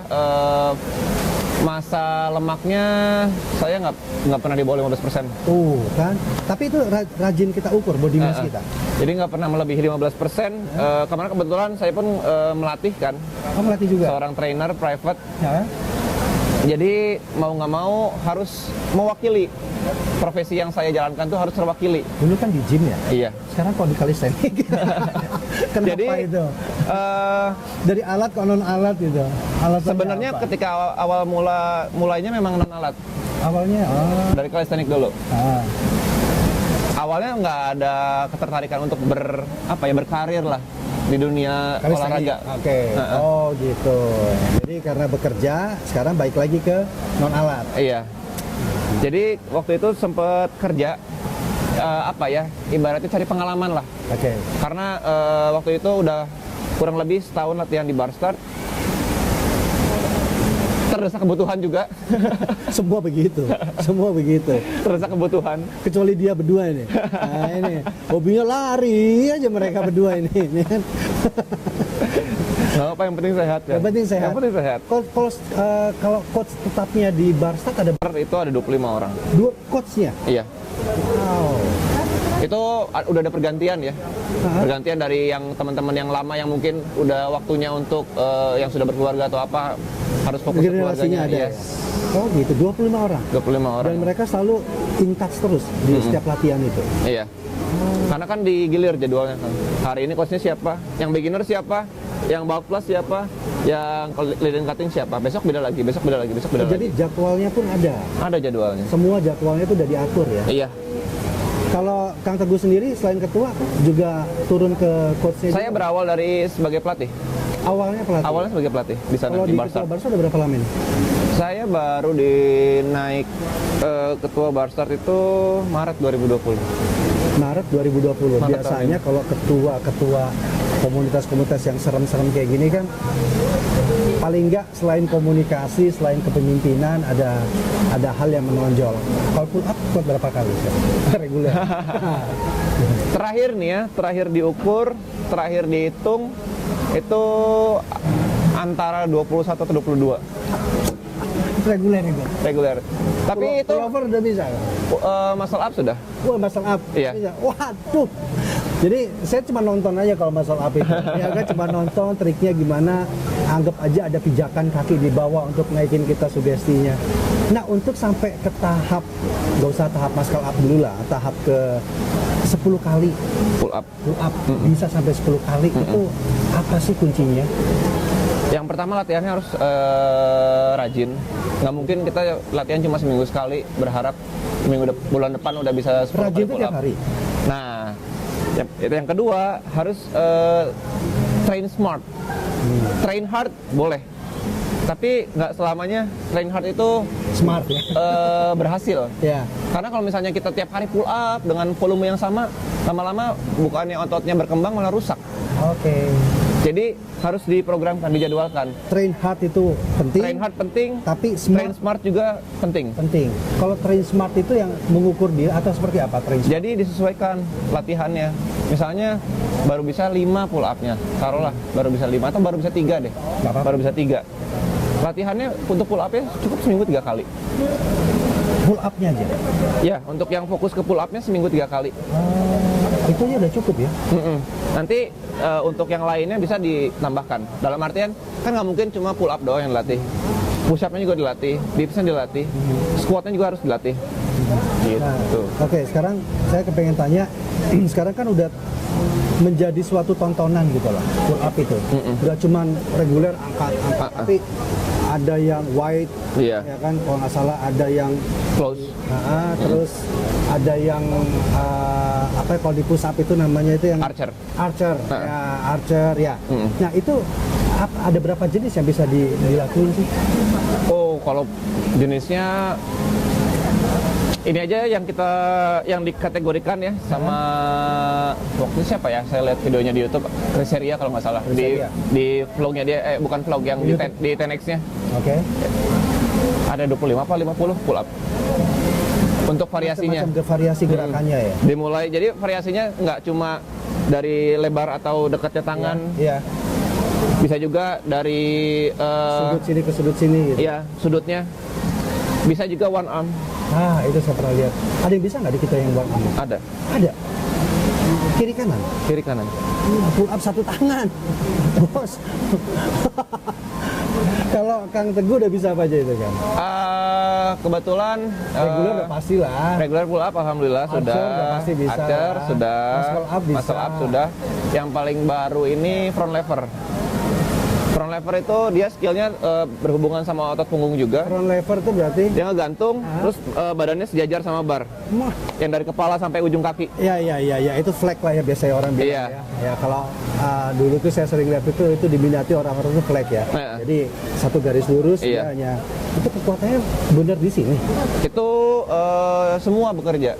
masa lemaknya saya nggak pernah di bawah 15%. Kan? Tapi itu rajin kita ukur body mass kita. Jadi nggak pernah melebihi 15%. Kemarin kebetulan saya pun melatih kan, Kamu melatih juga? seorang trainer private. Ya? Jadi mau nggak mau harus mewakili profesi yang saya jalankan tuh harus terwakili. Dulu kan di gym ya? Iya. Sekarang kok di kalistenik? Kenapa Jadi itu? Dari alat ke non alat gitu. Alasannya sebenarnya apa? ketika awal mulainya memang non alat, awalnya dari calisthenics dulu. ah. Awalnya nggak ada ketertarikan untuk berkarir lah di dunia Kalistenik. olahraga. Oke. Oh gitu. Jadi karena bekerja sekarang balik lagi ke non alat. Iya. Jadi waktu itu sempet kerja ibaratnya cari pengalaman lah. Oke. Karena waktu itu udah kurang lebih setahun latihan di Barstart. Terdesak kebutuhan juga. Semua begitu. Semua begitu. Terdesak kebutuhan. Kecuali dia berdua ini. Nah ini hobinya lari aja mereka berdua ini. Nggak apa, yang penting sehat kan? Yang penting sehat. Yang penting sehat. Kalau coach tetapnya di Barstart ada Itu ada 25 orang. 2 coachnya. Iya. Wow. Itu udah ada pergantian ya. Pergantian dari yang teman-teman yang lama yang mungkin udah waktunya untuk yang sudah berkeluarga atau apa harus fokus ke Generasinya keluarganya. ada. Oh gitu, 25 orang. 25 orang. Dan mereka selalu in touch terus di setiap latihan itu. Iya. Karena kan digilir jadwalnya kan. Hari ini coachnya siapa? Yang beginner siapa? Yang bulk plus siapa? Yang leading cutting siapa? Besok beda lagi, besok beda lagi, besok beda Jadi lagi. jadwalnya pun ada. Ada jadwalnya. Semua jadwalnya itu udah diatur ya. Iya. Kalau Kang Teguh sendiri selain ketua juga turun ke coachnya. Saya juga? berawal dari sebagai pelatih. Awalnya pelatih. Awalnya sebagai pelatih di sana Kalau di di Barstart. ketua Barstart udah berapa lama ini? Saya baru dinaik ketua Barstart itu Maret 2020. Maret 2020. Maret Biasanya kalau ketua komunitas-komunitas yang serem-serem kayak gini kan paling enggak selain komunikasi, selain kepemimpinan ada hal yang menonjol. Kalau pull up kuat berapa kali? Reguler. Terakhir nih ya, terakhir diukur, terakhir dihitung itu antara 21 atau 22 Reguler itu. reguler. Tapi itu pullover udah bisa. muscle up sudah. Wah, muscle up. Iya. Bisa. Waduh. Jadi saya cuma nonton aja kalau muscle up itu. Ya kan cuma nonton triknya gimana. Anggap aja ada pijakan kaki di bawah untuk naikin kita sugestinya. Nah, untuk sampai ke tahap, nggak usah tahap muscle up dulu lah, tahap ke 10 kali Pull up. pull up, bisa sampai 10 kali, itu apa sih kuncinya? Yang pertama latihannya harus rajin. Nggak mungkin kita latihan cuma seminggu sekali berharap bulan depan udah bisa 10 Rajin kali itu pull tiap up. hari. Nah, yang kedua harus train smart. Train hard boleh, tapi nggak selamanya train hard itu Smart ya. berhasil. Ya. Karena kalau misalnya kita tiap hari pull up dengan volume yang sama, lama-lama bukannya ototnya berkembang malah rusak. Oke. Jadi harus diprogramkan, dijadwalkan. Train hard itu penting. Train hard penting, Tapi train smart smart juga penting. penting. Kalau train smart itu yang mengukur diri atau seperti apa train smart? Jadi disesuaikan latihannya. Misalnya baru bisa 5 pull up-nya. Taruhlah baru bisa 5 atau baru bisa 3 deh. Nggak apa-apa. Baru bisa 3. Latihannya untuk pull up-nya cukup seminggu 3 kali. Pull up-nya aja. Ya, untuk yang fokus ke pull up-nya seminggu 3 kali. Itu aja udah cukup ya. Nanti untuk yang lainnya bisa ditambahkan. Dalam artian kan nggak mungkin cuma pull up doang yang dilatih. Push up-nya juga dilatih, dips-nya dilatih, squat-nya juga harus dilatih. Nah, Gitu. Oke, sekarang saya kepengen tanya, sekarang kan udah menjadi suatu tontonan gitu loh, pull up itu. Udah cuman reguler angkat, tapi ada yang wide, Iya. ya kan, kalau nggak salah ada yang Close. terus ada yang apa ya, kalau di push up itu namanya itu yang Archer. ya, archer ya. Nah itu ada berapa jenis yang bisa dilakuin sih? Oh, kalau jenisnya ini aja yang dikategorikan ya sama waktu itu siapa ya? Saya lihat videonya di YouTube, Kriseria kalau nggak salah. Kriseria. Di vlognya dia, bukan vlog yang di, YouTube. di 10X-nya Oke. ada 25 apa 50 pull up. Untuk variasinya. Macam-macam variasi gerakannya ya. Dimulai, jadi variasinya nggak cuma dari lebar atau dekatnya tangan, Iya. bisa juga dari Sudut sini ke sudut sini gitu. ya sudutnya. Bisa juga one arm, Itu saya pernah lihat. Ada yang bisa nggak di kita yang buat ini? ada Ada. Kiri kanan. kiri kanan. Pull up satu tangan. Bos. Kalau Kang Teguh udah bisa apa aja itu kan? Kebetulan Reguler udah pasti lah. regular pull up alhamdulillah Archer sudah. udah pasti bisa. Archer sudah. Muscle up bisa. Muscle up sudah. Yang paling baru ini front lever. Front lever itu dia skillnya berhubungan sama otot punggung juga. Front lever itu berarti Dia ngegantung, terus badannya sejajar sama bar. Mah, Yang dari kepala sampai ujung kaki. ya itu flag lah ya biasanya orang bilang Iya. ya. Ya kalau dulu tuh saya sering lihat itu diminati orang-orang itu flag ya. Iya. Jadi satu garis lurus Iya. dia hanya itu kekuatannya benar di sini. Itu semua bekerja.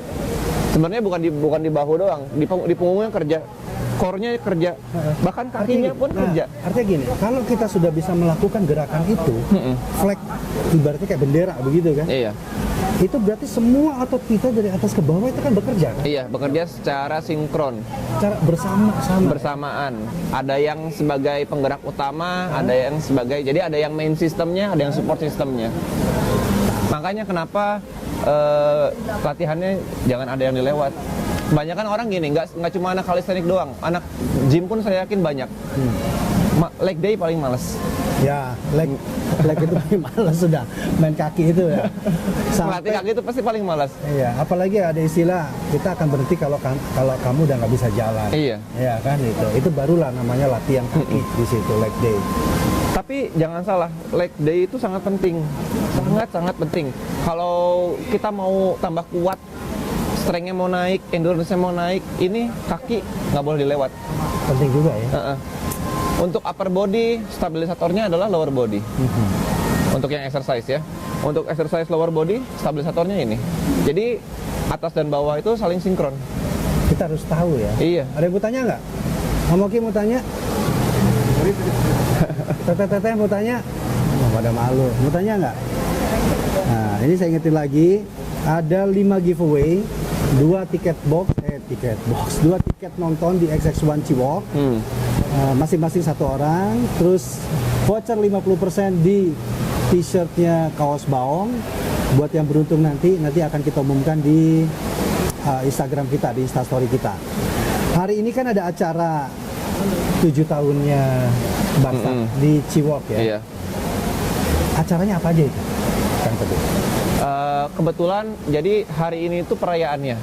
Sebenarnya bukan di bahu doang, di punggungnya kerja. Core-nya kerja, bahkan kakinya pun kerja. Artinya gini, kalau kita sudah bisa melakukan gerakan itu, flag ibaratnya kayak bendera begitu kan? Iya. Itu berarti semua otot kita dari atas ke bawah itu kan bekerja kan? Iya, bekerja secara sinkron, Cara bersama-sama. bersamaan. Ada yang sebagai penggerak utama, ada yang sebagai, jadi ada yang main sistemnya, ada yang support sistemnya. Makanya kenapa latihannya jangan ada yang dilewat. Kebanyakan orang gini, nggak cuma anak kalistenik doang, anak gym pun saya yakin banyak. Leg day paling males. Ya, leg itu paling malas sudah main kaki itu ya. Melatih kaki itu pasti paling malas. Iya, apalagi ada istilah kita akan berhenti kalau kamu udah nggak bisa jalan. Iya. Ya kan itu barulah namanya latihan kaki di situ leg day. Tapi jangan salah, leg day itu sangat penting, sangat penting. Kalau kita mau tambah kuat, strength-nya mau naik, endurance-nya mau naik, ini kaki nggak boleh dilewat. Penting juga ya. Untuk upper body, stabilisatornya adalah lower body. Untuk yang exercise ya. Untuk exercise lower body, stabilisatornya ini. Jadi atas dan bawah itu saling sinkron. Kita harus tahu ya. Iya. Ada yang mau tanya nggak? Om Oki mau tanya? Teteh mau tanya? Oh, pada malu. Mau tanya nggak? Nah, ini saya ingetin lagi. Ada 5 giveaway, 2 tiket box, 2 tiket nonton di XX1 Ciwok. Masing-masing 1 orang. Terus voucher 50% di t-shirtnya kaos baong. Buat yang beruntung nanti akan kita umumkan di Instagram kita, di Instastory kita. Hari ini kan ada acara 7 tahunnya Barca di Ciwok ya. Iya. Acaranya apa aja itu, Kang Teguh? Kebetulan jadi hari ini itu perayaannya.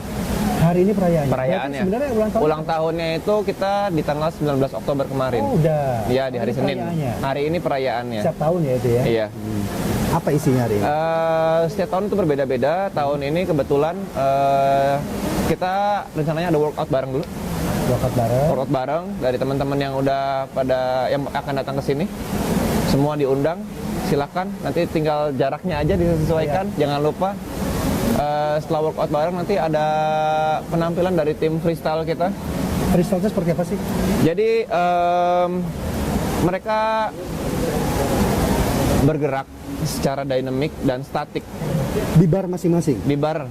Hari ini perayaannya. Perayaannya. Berarti sebenarnya ulang tahun. Ulang tahunnya itu kita di tanggal 19 Oktober kemarin. Oh, udah. Iya, di hari Ini Senin. perayaannya. Hari ini perayaannya. Setiap tahun ya itu ya. Iya. Apa isinya hari ini? Setiap tahun itu berbeda-beda. Tahun ini kebetulan kita rencananya ada workout bareng dulu. Workout bareng dari teman-teman yang udah yang akan datang ke sini. Semua diundang. Silakan. Nanti tinggal jaraknya aja disesuaikan. Iya. Jangan lupa. Setelah workout bareng nanti ada penampilan dari tim freestyle kita. Freestyle seperti apa sih? Jadi mereka bergerak secara dynamic dan statik Di bar masing-masing. di bar,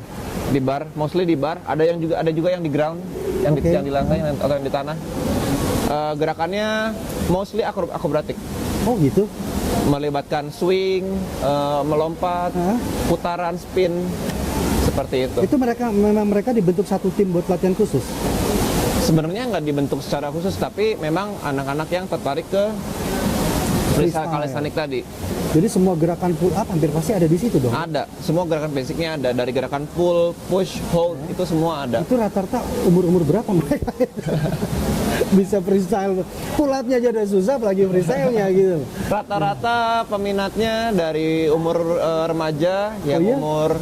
mostly di bar. Ada juga yang di ground, yang Oke. di lantai atau yang di tanah. Gerakannya mostly akrobatik, Oh gitu. melibatkan swing, melompat, Hah? putaran, spin, seperti itu. Itu memang mereka dibentuk satu tim buat latihan khusus. Sebenarnya nggak dibentuk secara khusus, tapi memang anak-anak yang tertarik ke freestyle calisthenics tadi. Jadi semua gerakan pull up hampir pasti ada di situ dong. Ada, semua gerakan basicnya ada, dari gerakan pull, push, hold, itu semua ada. Itu rata-rata umur berapa mereka? Bisa freestyle. Pull up-nya aja udah susah, apalagi freestyle-nya gitu. Rata-rata peminatnya dari umur remaja, yang iya? umur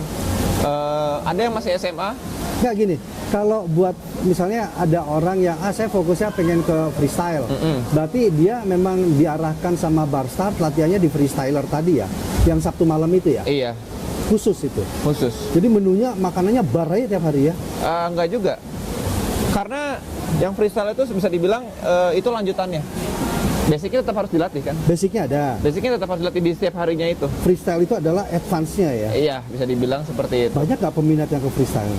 ada yang masih SMA. Nggak gini, kalau buat misalnya ada orang yang saya fokusnya pengen ke freestyle, berarti dia memang diarahkan sama Barstart latihannya di freestyler tadi ya, yang Sabtu malam itu ya, Iya, khusus itu. khusus. Jadi menunya makanannya bar aja tiap hari ya. Enggak juga, karena yang freestyle itu bisa dibilang itu lanjutannya. Basicnya tetap harus dilatih kan. Basicnya ada. Basicnya tetap harus dilatih di setiap harinya itu. Freestyle itu adalah advance-nya ya. Iya, bisa dibilang seperti itu. Banyak nggak peminat yang ke freestyle?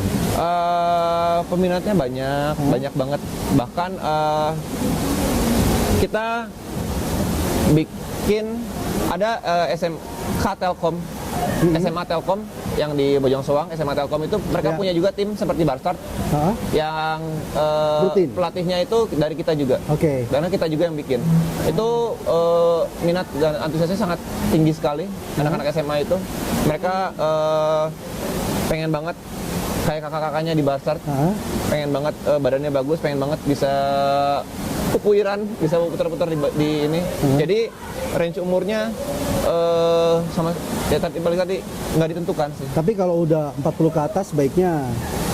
Peminatnya banyak banget. Bahkan kita bikin ada SMK Telkom, SMA Telkom yang di Bojong Soang. SMA Telkom itu mereka Ya. punya juga tim seperti Barstart Hah? yang Rutin? pelatihnya itu dari kita juga. Oke. Karena kita juga yang bikin. Itu minat dan antusiasnya sangat tinggi sekali anak-anak SMA itu. Mereka pengen banget kayak kakak-kakaknya di Barstart. Hah? Pengen banget badannya bagus, pengen banget bisa kepuiran, bisa putar-putar di ini. Jadi range umurnya sama ya tadi balik tadi nggak ditentukan sih. Tapi kalau udah 40 ke atas baiknya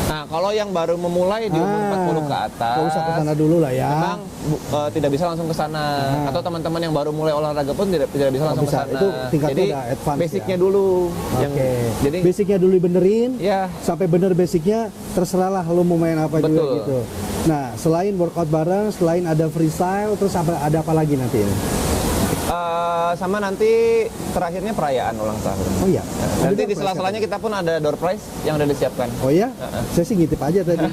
Nah, kalau yang baru memulai di umur 40 ke atas, nggak usah ke sana dulu lah ya. memang tidak bisa langsung ke sana. Atau teman-teman yang baru mulai olahraga pun tidak bisa langsung ke bisa. sana. Itu tingkatnya Jadi udah advance basicnya ya. dulu. Oke. Jadi Basicnya dulu dibenerin. ya Sampai bener basicnya, terserah lah lu mau main apa juga Betul. gitu. Nah, selain workout bareng, selain ada freestyle, terus ada apa lagi nanti? sama nanti terakhirnya perayaan ulang tahun. Oh iya. Nanti di sela-selanya kita pun ada door prize yang udah disiapkan. Oh iya? Saya sih ngintip aja tadi.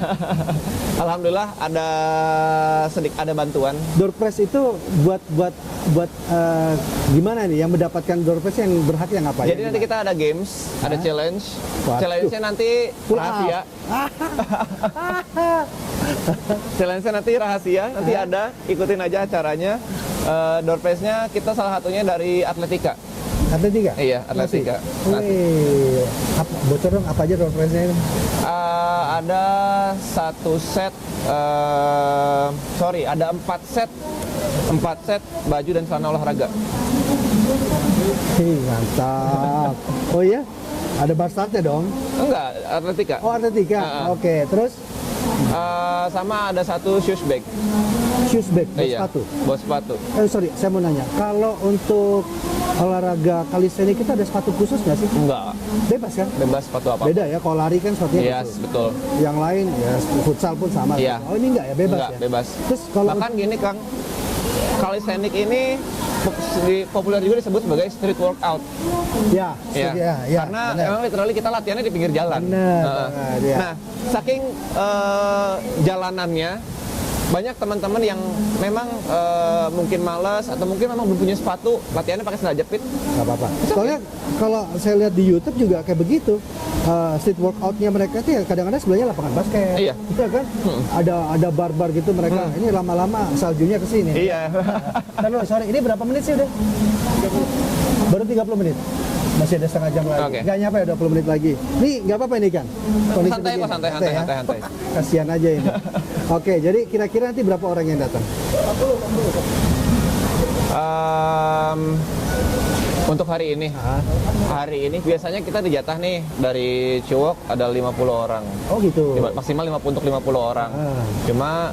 Alhamdulillah ada bantuan. Door prize itu buat gimana nih yang mendapatkan door prize yang berhak yang apa? Jadi nanti kita ada games, ada challenge. Waduh. Challenge-nya nanti Pull rahasia. Challenge-nya nanti rahasia, nanti ada, ikutin aja acaranya. Door prize-nya kita salah satunya dari Atletika. Atletika? Iya, Atletika. Wih, bocor dong apa aja door prize-nya itu? Ada satu set, ada 4 set baju dan celana olahraga. Mantap. Oh iya? Ada Barstart-nya dong? Enggak, Atletika. Oh Atletika. Oke, terus Sama ada satu shoes bag. shoes bag, buat Iya, sepatu. buat sepatu. Sorry, saya mau nanya. Kalau untuk olahraga kalisthenik kita ada sepatu khusus nggak sih? Enggak, Bebas kan? bebas sepatu apa? Beda ya, kalau lari kan sepatunya Iya, khusus. betul. Yang lain ya futsal pun sama. Iya. Oh ini enggak ya, bebas Enggak, ya? bebas. Terus kalau Bahkan gini Kang, calisthenics ini populer juga disebut sebagai street workout. Ya, Karena benar. memang literally kita latihannya di pinggir jalan. Benar, Heeh. benar, ya. Nah, saking jalanannya, banyak teman-teman yang memang mungkin malas atau mungkin memang belum punya sepatu, latihannya pakai sandal jepit. Nggak apa-apa. Soalnya kalau saya lihat di YouTube juga kayak begitu. Street workoutnya mereka tuh ya kadang-kadang sebelahnya lapangan basket. Iya. Iya kan? Ada bar-bar gitu mereka. Ini lama-lama saljunya ke sini. Iya. Lalu sorry, ini berapa menit sih udah? Baru 30 menit. Masih ada setengah jam lagi. Oke. Nggak nyampe 20 menit lagi. Nih nggak apa-apa ini kan? Kondisi Santai kok, begini. santai. Ya? Kasihan aja ini. Oke, jadi kira-kira nanti berapa orang yang datang? Untuk hari ini, biasanya kita dijatah nih dari Ciwok ada 50 orang. Oh gitu. Maksimal untuk 50 orang. Cuma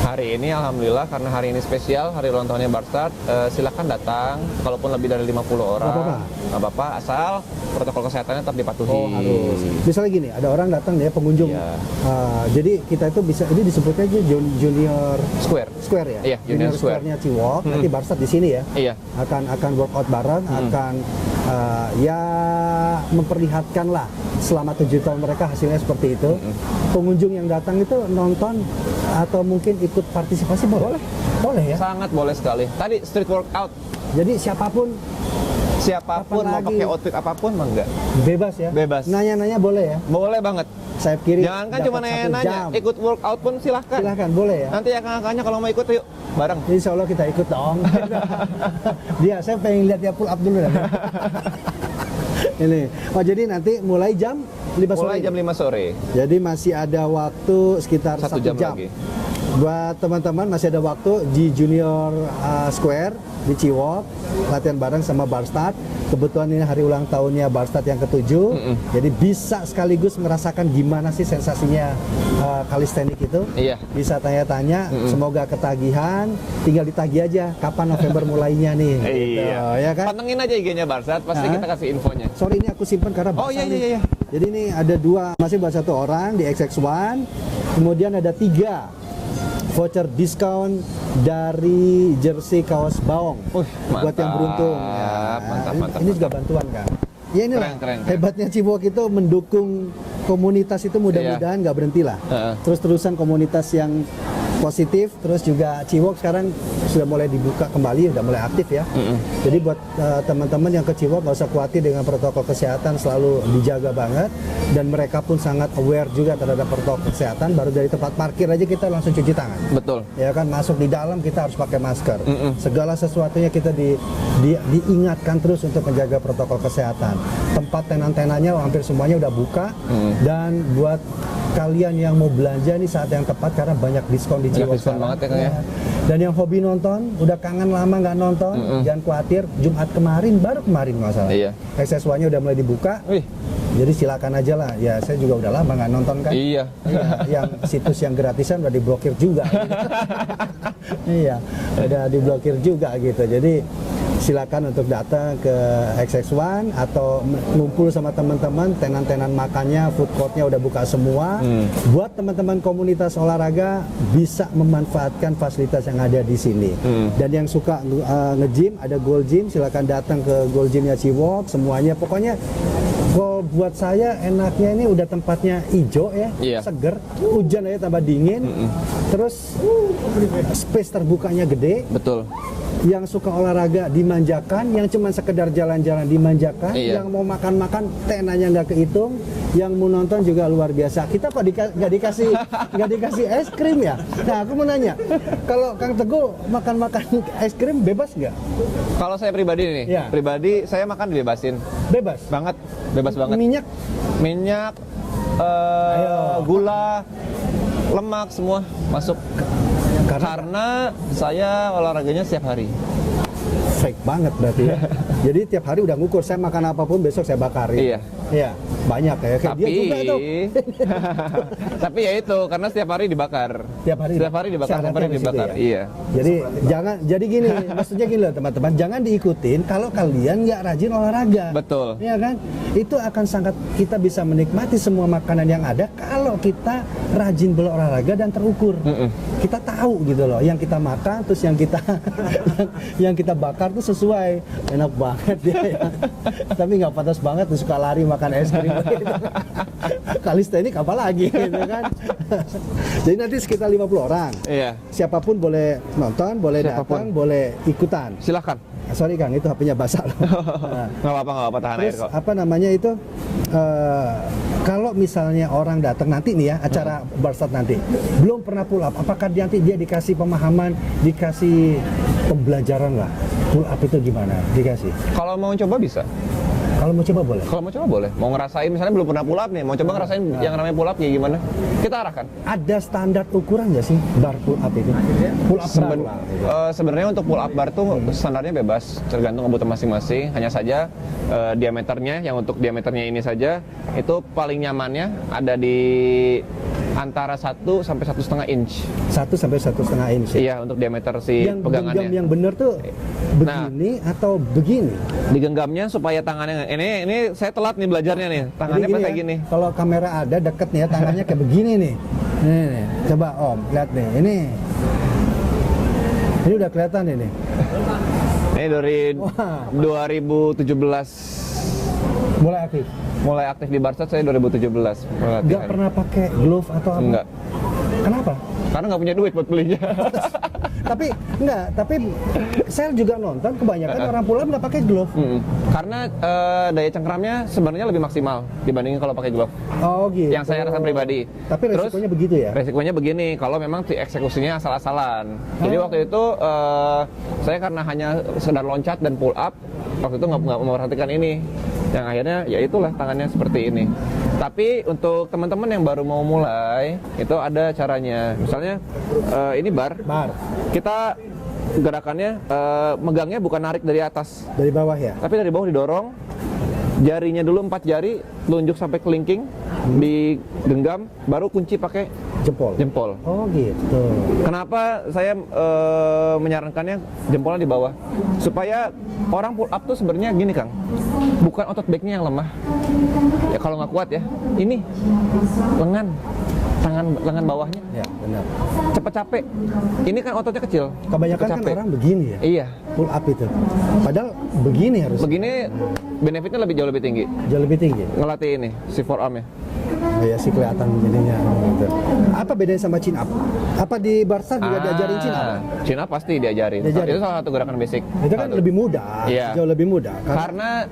hari ini alhamdulillah karena hari ini spesial, hari ulang tahunnya Barstart, silakan datang kalaupun lebih dari 50 orang. Nggak apa-apa, asal protokol kesehatannya tetap dipatuhi. Oh harus. Misalnya gini, ada orang datang ya pengunjung. Iya. Jadi kita itu bisa, ini disebutnya aja junior Square ya. Iya, junior square. Square-nya Ciwok. Nanti Barstart di sini ya. Iya. Akan workout bareng, akan ya memperlihatkan lah selama 7 tahun mereka hasilnya seperti itu. Pengunjung yang datang itu nonton atau mungkin ikut partisipasi boleh? Boleh ya. Sangat boleh sekali. Tadi street workout. Jadi siapapun Siapapun mau Kapan lagi? pakai outfit apapun mah enggak. bebas ya. Bebas. Nanya-nanya boleh ya. Boleh banget. Sayap kiri. Jangan kan cuma dapat 1 nanya-nanya, jam. ikut workout pun silahkan. Silahkan boleh ya. Nanti kakak-kakaknya kalau mau ikut yuk bareng. Insya Allah kita ikut dong. Saya pengen lihat dia pull up dulu ya. Ini. Oh jadi nanti mulai jam 5 sore. Mulai jam 5 sore. Jadi masih ada waktu sekitar 1 1 jam jam. lagi. Buat teman-teman masih ada waktu di Junior Square di Ciwok, latihan bareng sama Barstart. Kebetulan ini hari ulang tahunnya Barstart yang ke-7. Jadi bisa sekaligus merasakan gimana sih sensasinya kalistenik itu. Iya. Bisa tanya-tanya, semoga ketagihan, tinggal ditagih aja kapan November mulainya nih. Gitu, ya kan? Pantengin aja IG-nya Barstart, pasti kita kasih infonya. Sorry ini aku simpen karena Oh basah iya nih. iya iya. Jadi ini ada 2, masih buat 1 orang di XX1. Kemudian ada 3 voucher diskon dari jersey kaos Baong. Buat yang beruntung. Ya. Mantap. Ini juga bantuan kan. Ya ini Keren. hebatnya Ciwok itu mendukung komunitas itu mudah-mudahan nggak berhenti lah. Terus-terusan komunitas yang positif, terus juga Ciwok sekarang sudah mulai dibuka kembali, udah mulai aktif ya. Jadi buat teman-teman yang ke Ciwok nggak usah khawatir dengan protokol kesehatan, selalu dijaga banget, dan mereka pun sangat aware juga terhadap protokol kesehatan. Baru dari tempat parkir aja kita langsung cuci tangan. Betul. Ya kan, masuk di dalam kita harus pakai masker. Segala sesuatunya kita diingatkan terus untuk menjaga protokol kesehatan. Tempat tenan-tenannya hampir semuanya udah buka, dan buat kalian yang mau belanja nih saat yang tepat karena banyak diskon di Ciwok diskon banget ya, Kang, ya. Dan yang hobi nonton, udah kangen lama nggak nonton, jangan khawatir. Jumat baru kemarin nggak salah. Iya. XS1-nya udah mulai dibuka. Wih. Jadi silakan aja lah. Ya saya juga udah lama nggak nonton kan. Iya. Iya, yang situs yang gratisan udah diblokir juga. Iya, udah diblokir juga gitu. Jadi silakan untuk datang ke XX1 atau ngumpul sama teman-teman. Tenan-tenan makannya, food courtnya udah buka semua. Buat teman-teman komunitas olahraga bisa memanfaatkan fasilitas yang ada di sini. Dan yang suka nge-gym, ada Gold Gym, silakan datang ke Gold Gymnya Ciwok. Semuanya pokoknya kalau buat saya enaknya ini udah tempatnya hijau ya, seger, hujan aja tambah dingin, terus space terbukanya gede. Betul. Yang suka olahraga dimanjakan, yang cuma sekedar jalan-jalan dimanjakan, yang mau makan-makan tenanya nggak kehitung, yang mau nonton juga luar biasa. Kita kok nggak dikasih es krim ya? Nah aku mau nanya, kalau Kang Teguh makan es krim bebas nggak? Kalau saya pribadi nih, pribadi saya makan dibebasin. Bebas? Bebas banget. Minyak, gula, lemak semua masuk. Karena saya olahraganya setiap hari. Fake banget berarti ya. Jadi tiap hari udah ngukur, saya makan apapun besok saya bakarin. Iya. Iya. banyak ya. Kayak dia juga tuh. Tapi ya itu karena setiap hari dibakar. Setiap hari dibakar, syaratnya setiap hari di situ dibakar. ya? Iya. Jadi gini, maksudnya gini loh teman-teman, jangan diikutin kalau kalian nggak rajin olahraga. Betul. Iya kan? Itu akan sangat kita bisa menikmati semua makanan yang ada kalau kita rajin berolahraga dan terukur. Kita tahu gitu loh, yang kita makan terus yang kita yang kita bakar tuh sesuai. Enak banget dia ya. Tapi nggak pantas banget tuh suka lari makan es krim gitu. Kalistenik apa lagi gitu kan. Jadi nanti sekitar 50 orang. Iya. Siapapun boleh nonton, boleh datang, boleh ikutan. Silakan. Sorry Kang, itu HP-nya basah loh. Nah, Nggak apa-apa, tahan air terus kok. apa namanya itu? Kalau misalnya orang datang nanti nih ya, acara Barsat nanti, belum pernah pull up, apakah nanti dia dikasih pemahaman, dikasih pembelajaran lah, pull up itu gimana? Dikasih. Kalau mau coba bisa. Kalau mau coba boleh. Kalau mau coba boleh. Mau ngerasain misalnya belum pernah pull up nih, mau coba ngerasain yang namanya pull up kayak gimana? Kita arahkan. Ada standar ukuran nggak sih bar pull up itu? Pull up bar lah, gitu. Sebenarnya untuk pull up bar tuh standarnya bebas, tergantung kebutuhan masing-masing. Hanya saja diameternya, yang untuk diameternya ini saja itu paling nyamannya ada di antara 1 sampai 1,5 inch. 1 sampai 1,5 inch. Iya, untuk diameter si Yang pegangannya. genggam yang benar tuh begini atau begini? Digenggamnya supaya tangannya ini saya telat nih belajarnya nih. Tangannya Jadi pas gini kayak ya, gini. Kalau kamera ada deket nih ya, tangannya kayak begini nih. Nih, coba Om, lihat nih. Ini udah kelihatan ini. Ini dari Wah. 2017. Mulai aktif. Mulai aktif di Barsat saya 2017. Nggak pernah pakai glove atau apa? Enggak. Kenapa? Karena nggak punya duit buat belinya. Tapi saya juga nonton kebanyakan orang pulang nggak pakai glove. Karena daya cengkramnya sebenarnya lebih maksimal dibandingin kalau pakai glove. Oh gitu. Yang saya rasakan pribadi. Tapi resikonya begitu ya? Resikonya begini, kalau memang eksekusinya asal-asalan. Jadi waktu itu saya karena hanya sekedar loncat dan pull up, waktu itu nggak memperhatikan ini. Yang akhirnya ya itulah tangannya seperti ini. Tapi untuk teman-teman yang baru mau mulai, itu ada caranya. Misalnya ini bar. Kita gerakannya megangnya bukan narik dari atas. Dari bawah ya? Tapi dari bawah didorong. Jarinya dulu 4 jari, telunjuk sampai kelingking, digenggam, baru kunci pakai jempol. Oh gitu. Kenapa saya menyarankannya jempolnya di bawah? Supaya orang pull up tuh sebenarnya gini Kang, bukan otot backnya yang lemah. Ya kalau nggak kuat ya, ini lengan bawahnya. Ya benar. Cepet capek. Ini kan ototnya kecil. Kebanyakan kan orang begini ya. Iya. Pull up itu. Padahal begini harus. Begini benefitnya jauh lebih tinggi. Jauh lebih tinggi. Ngelatih ini si forearm ya. Ya sih kelihatan jadinya gitu. Apa bedanya sama chin up? Apa di Barsat juga diajarin chin up? Chin up pasti diajarin. Itu salah satu gerakan basic. Itu kan lebih mudah, Iya. jauh lebih mudah. Karena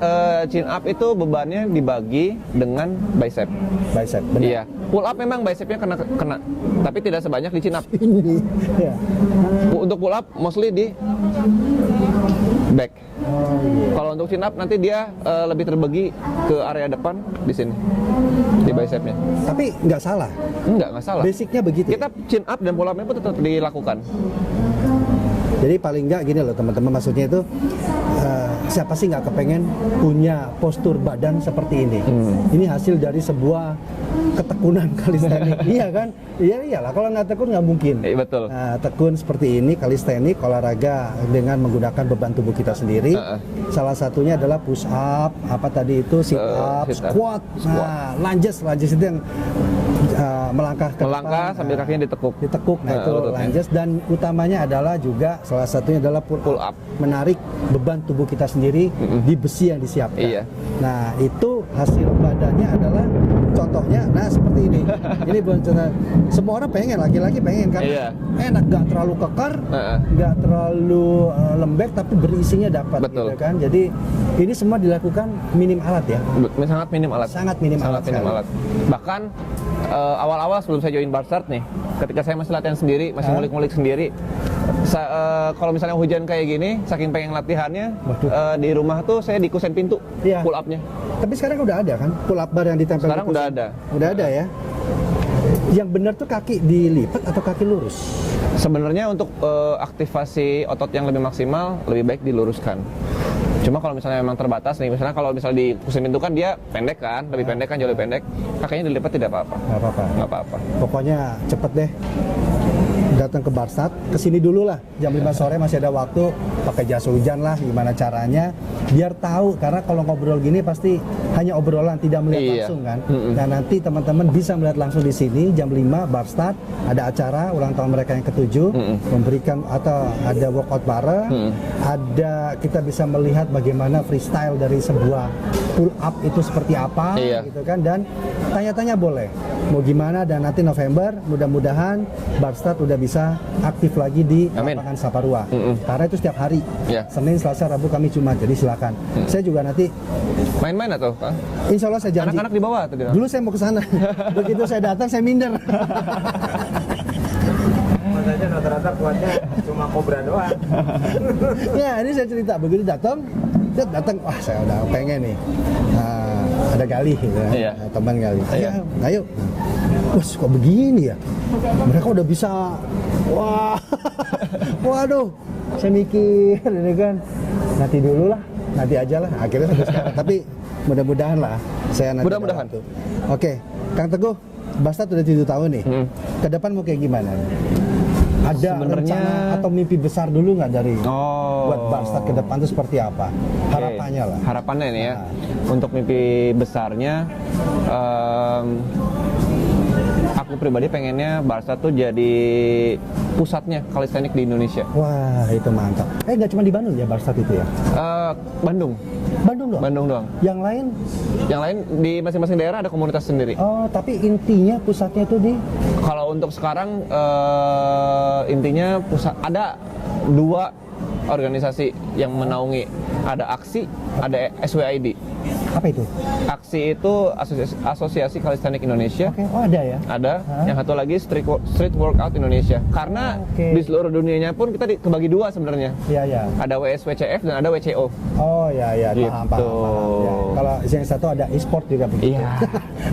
chin up itu bebannya dibagi dengan bicep. Bicep, benar. Iya. Pull up memang bicepnya kena, tapi tidak sebanyak di chin up. Ini, ya. Untuk pull up mostly di back. Oh, iya. Kalau untuk chin up nanti dia lebih terbagi ke area depan di sini, di bicepnya. Tapi nggak salah. Nggak salah. Basicnya begitu. Kita chin up dan pull up pun tetap dilakukan. Jadi paling nggak gini loh teman-teman, maksudnya itu siapa sih nggak kepengen punya postur badan seperti ini? Ini hasil dari sebuah ketekunan kalistenik. Iya kan? Iya iyalah, kalau nggak tekun nggak mungkin. Betul. Nah, tekun seperti ini kalistenik, olahraga dengan menggunakan beban tubuh kita sendiri. Salah satunya adalah push up, apa tadi itu sit up, squat. Nah, lunges itu yang melangkah ke depan, sambil kakinya ditekuk. Nah, itu lunges, dan utamanya adalah juga salah satunya adalah pull up, menarik beban tubuh kita sendiri di besi yang disiapkan. Iya. Nah, itu hasil badannya adalah contohnya, nah seperti ini. Ini contohnya. Semua orang pengen, laki-laki pengen kan? Iya. Enak, nggak terlalu kekar, nggak terlalu lembek, tapi berisinya dapat. Betul. Gitu kan? Jadi ini semua dilakukan minim alat ya. Sangat minim alat. Sangat minim alat. Bahkan awal-awal sebelum saya join Barsat nih, ketika saya masih latihan sendiri, masih ngulik-ngulik sendiri, kalau misalnya hujan kayak gini, saking pengen latihannya, di rumah tuh saya dikusen pintu pull up-nya. Tapi sekarang udah ada kan pull up bar yang ditempel. Sekarang udah ada. Udah ada ya. Yang benar tuh kaki dilipat atau kaki lurus? Sebenarnya untuk aktivasi otot yang lebih maksimal, lebih baik diluruskan. Cuma kalau misalnya memang terbatas nih, misalnya kalau misalnya di Kusim itu kan dia pendek kan, lebih pendek kan, jauh lebih pendek, kakinya dilipat tidak apa-apa. Nggak apa-apa. Pokoknya cepet deh datang ke Barstat, kesini dulu lah jam 5 sore masih ada waktu, pakai jas hujan lah, gimana caranya biar tahu, karena kalau ngobrol gini pasti hanya obrolan, tidak melihat langsung kan. Nah nanti teman-teman bisa melihat langsung di sini jam 5 Barstat, ada acara ulang tahun mereka yang ke-7, memberikan atau ada workout bareng, ada kita bisa melihat bagaimana freestyle dari sebuah pull up itu seperti apa, gitu kan, dan tanya-tanya boleh mau gimana, dan nanti November mudah-mudahan Barstat udah bisa aktif lagi di lapangan Saparua. Karena itu setiap hari, Senin, Selasa, Rabu, Kamis, Jumat. Jadi silakan. Saya juga nanti main-main atau Pak? Insya Allah saya janji. Anak-anak di bawah tadi. Dulu saya mau ke sana. Begitu saya datang saya minder. Makanya rata-rata kuatnya cuma kobra doang. Ya, ini saya cerita begitu datang, wah saya udah pengen nih. Ada Gali gitu ya. Teman Gali. Ayo. Wah, kok begini ya? Mereka udah bisa. Wah. Waduh. Saya mikir ini kan. Nanti dulu lah. Nanti aja lah. Akhirnya sampai sekarang. Tapi mudah-mudahan lah. Saya nanti. Mudah-mudahan. Oke, Kang Teguh, Barstat udah 7 tahun nih. Ke depan mau kayak gimana? Ada rencana atau mimpi besar dulu nggak dari buat Barstat ke depan itu seperti apa? Harapannya lah. Harapannya nih ya. Untuk mimpi besarnya, aku pribadi pengennya Barstat tuh jadi pusatnya kalistenik di Indonesia. Wah, itu mantap. Nggak cuma di Bandung ya Barstat itu ya? Bandung. Bandung doang? Bandung doang. Yang lain? Yang lain di masing-masing daerah ada komunitas sendiri. Oh, tapi intinya pusatnya itu di? Kalau untuk sekarang intinya pusat ada 2 organisasi yang menaungi. Ada AKSI, ada SWID. Apa itu? AKSI itu Asosiasi Calisthenics Indonesia. Oke, oh ada ya? Ada. Yang satu lagi Street Workout Indonesia. Karena di seluruh dunianya pun kita kebagi 2 sebenarnya. Iya. Ada WSWCF dan ada WCO. Oh iya, gitu. paham. Ya. Kalau yang satu ada e-sport juga begitu. Iya.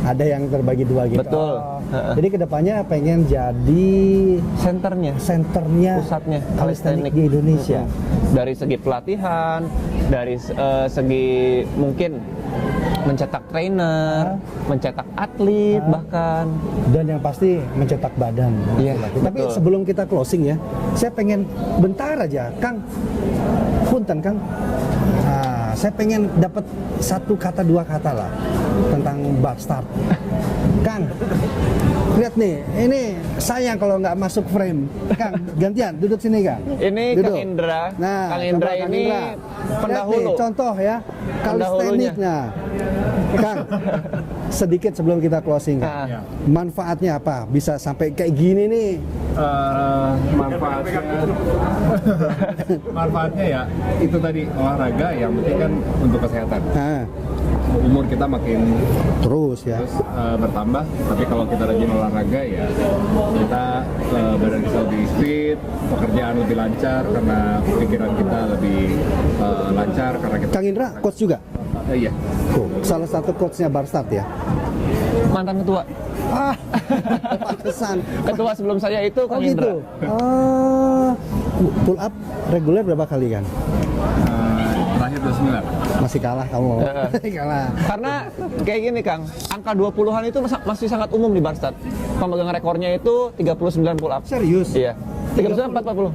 Ada yang terbagi 2 gitu. Betul. Jadi kedepannya pengen jadi senternya, pusatnya calisthenics di Indonesia. Dari segi pelatihan, dari segi mungkin mencetak trainer, mencetak atlet bahkan, dan yang pasti mencetak badan. Tapi sebelum kita closing ya, saya pengen bentar aja, Kang. Punten Kang. Saya pengen dapat 1 kata 2 kata lah tentang Barstat. Kang, lihat nih, ini sayang kalau nggak masuk frame. Kang, gantian, duduk sini Kang. Ini duduk. Kang Indra. Nah, Kang Indra ini pendahulu. Nih, contoh ya, kalistenik. Nah, Kang, sedikit sebelum kita closing. Manfaatnya apa? Bisa sampai kayak gini nih. Manfaatnya ya itu tadi, olahraga yang penting kan untuk kesehatan. Umur kita makin terus bertambah, tapi kalau kita rajin olahraga ya kita badan kita lebih fit, pekerjaan lebih lancar karena pikiran kita lebih lancar karena kita. Kang Indra coach juga? Iya. Salah satu coachnya Barstat ya? Mantan ketua. Pantesan. Ketua sebelum saya itu Kang Indra. Gitu. Pull up reguler berapa kali kan? Terakhir 29. Masih kalah kamu. Kalah. Karena kayak gini Kang, angka 20-an itu masih sangat umum di Barstat. Pemegang rekornya itu 39 pull up. Serius? Iya. 39 40.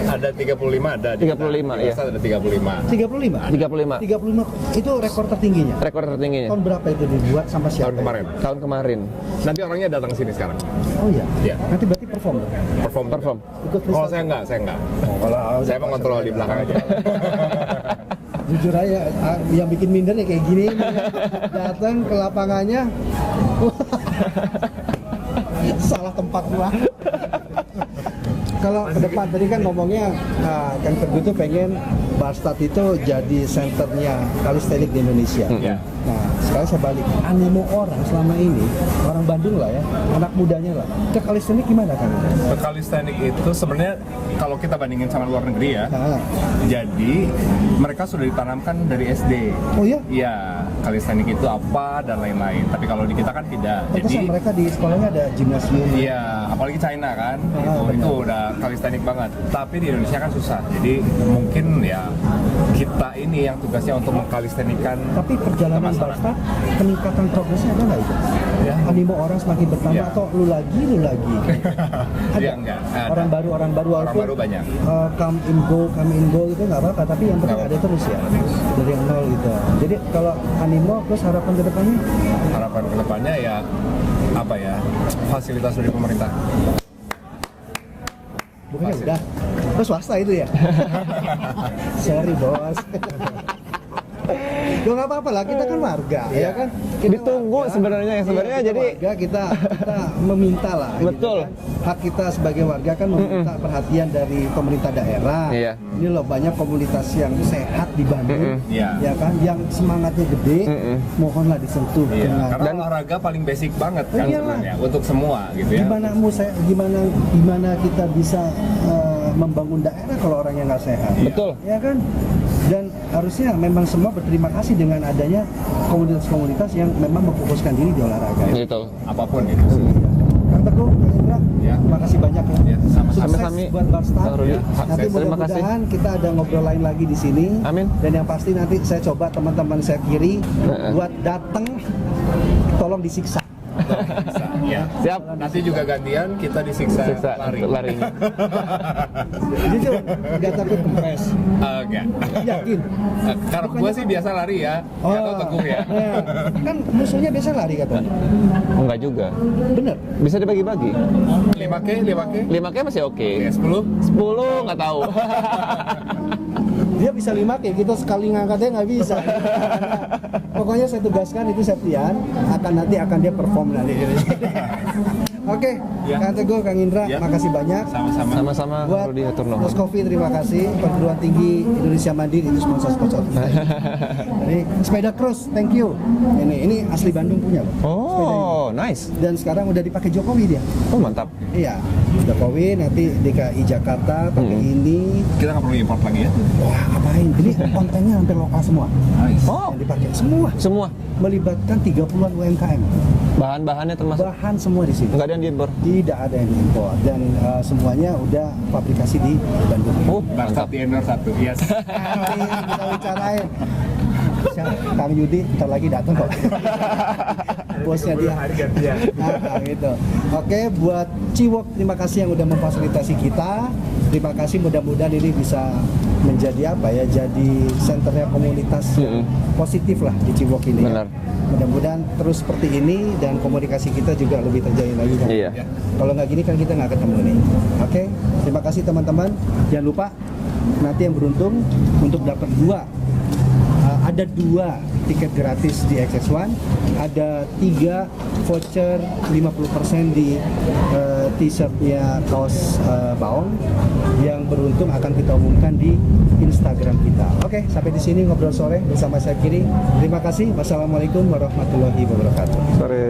Ada 35 ada. 35 iya. Ada 35. 35 itu rekor tertingginya. Rekor tertingginya. Tahun berapa itu dibuat sama siapa? Tahun kemarin. Nanti orangnya datang ke sini sekarang. Oh iya. Iya. Nanti berarti perform dong. Perform. Ikut Oh, saya enggak. Kalau Saya mau kontrol di belakang aja. jujur aja, yang bikin minder ya kayak gini. Datang ke lapangannya. Salah tempat gua. Kalau ke depan tadi kan ngomongnya Kang Teguh tuh pengen Barstat itu jadi senternya kalistenik di Indonesia. Nah, sekarang saya balik. Animo orang selama ini, orang Bandung lah ya, anak mudanya lah, ke kalistenik gimana Kang? Ke kalistenik itu sebenarnya kalau kita bandingin sama luar negeri ya, jadi mereka sudah ditanamkan dari SD. Oh iya? Iya, kalistenik itu apa dan lain-lain. Tapi kalau di kita kan tidak. Jadi mereka di sekolahnya ada gimnasium. Iya, apalagi China kan, itu udah kalistenik banget. Tapi di Indonesia kan susah. Jadi mungkin ya kita ini yang tugasnya untuk mengkalistenikan. Tapi perjalanan Barstar, peningkatan progresnya ada nggak itu? Ya. Animo orang semakin bertambah Ya. atau lu lagi? Ada? Ya, enggak. Ada. Orang baru Orang baru banyak. Come in go itu nggak apa-apa, tapi yang penting Nggak ada terus ya, dari yang nol gitu. Jadi kalau animo terus harapan ke depannya? Harapan kedepannya ya apa ya, fasilitas dari pemerintah. Bukannya Pasti. udah? Oh swasta itu ya? Sorry bos. Loh nggak apa-apa lah, kita kan warga, ya kan? Kita Ditunggu warga. sebenarnya, Iya, kita jadi warga, kita meminta lah. Betul. Gitu kan. Hak kita sebagai warga kan meminta perhatian dari pemerintah daerah. Iya. Ini loh banyak komunitas yang sehat di Bandung, Iya. ya kan? Yang semangatnya gede, mohonlah disentuh Iya, dengan. karena olahraga paling basic banget kan Iyalah. sebenarnya untuk semua gitu ya. Gimana kita bisa membangun daerah kalau orangnya nggak sehat? Betul. Ya kan? Dan harusnya memang semua berterima kasih dengan adanya komunitas-komunitas yang memang memfokuskan diri di olahraga. Gitu. Apapun gitu sih. Kang Teguh, Kang Indra, Ya. terima kasih banyak ya. Ya, sama-sama. Sukses Sami-sami. buat Barstar. Bang Rudi. Ya. Nanti Terima kasih. mudah-mudahan kita ada ngobrol lain lagi di sini. Amin. Dan yang pasti nanti saya coba teman-teman saya kiri buat datang, tolong disiksa. Bisa. Ya. Siap. Nanti juga gantian kita disiksa Siksa larinya. Jujur, nggak takut kempes. Enggak. Yakin? Karena gue sih biasa lari ya. Nggak tahu Teguh ya. Nah, kan musuhnya biasa lari katanya. Enggak juga. Bener. Bisa dibagi-bagi. 5K. 5K masih oke. Ya, 10. 10 nggak tahu. Dia bisa 5 kayak kita sekali ngangkatnya nggak bisa. Pokoknya saya tugaskan itu Septian akan dia perform nanti. Oke, Ya. Kang Teguh, Kang Indra, Ya. makasih banyak. Sama-sama. Sama-sama Buat Rudi atur nuhun. Nos Coffee terima kasih. Perguruan Tinggi Indonesia Mandiri itu sponsor kita. Ini sepeda cross, thank you. Ini asli Bandung punya loh. Oh, nice. Dan sekarang udah dipakai Jokowi dia. Oh, mantap. Iya, Jokowi nanti DKI Jakarta pakai ini. Kita nggak perlu import lagi ya. Wah, apain? Ini kontennya hampir lokal semua. Nice. Oh, Yang dipakai semua semua. melibatkan 30-an UMKM. Bahan-bahannya termasuk Bahan semua di sini. enggak ada yang diimpor. Tidak ada yang diimpor dan semuanya udah fabrikasi di Bandung. Oh, Barstar mantap. di endorse 1. Yes. Nanti kita bicarain. Kang Yudi ntar lagi datang kok. Bosnya dia. Gitu. Oke, buat Ciwok terima kasih yang udah memfasilitasi kita. Terima kasih, mudah-mudahan ini bisa menjadi apa ya? Jadi senternya komunitas yang positif lah di Ciwok ini. Benar. Mudah-mudahan terus seperti ini dan komunikasi kita juga lebih terjalin lagi kan. Iya. Kalau nggak gini kan kita nggak ketemu nih. Oke, terima kasih teman-teman. Jangan lupa nanti yang beruntung untuk dapat ada 2 tiket gratis di XS1, ada 3 voucher 50% di t-shirtnya kaos Baong. Yang beruntung akan kita umumkan di Instagram kita. Oke, sampai di sini ngobrol sore bersama saya Kiri. Terima kasih. Wassalamualaikum warahmatullahi wabarakatuh. Sore.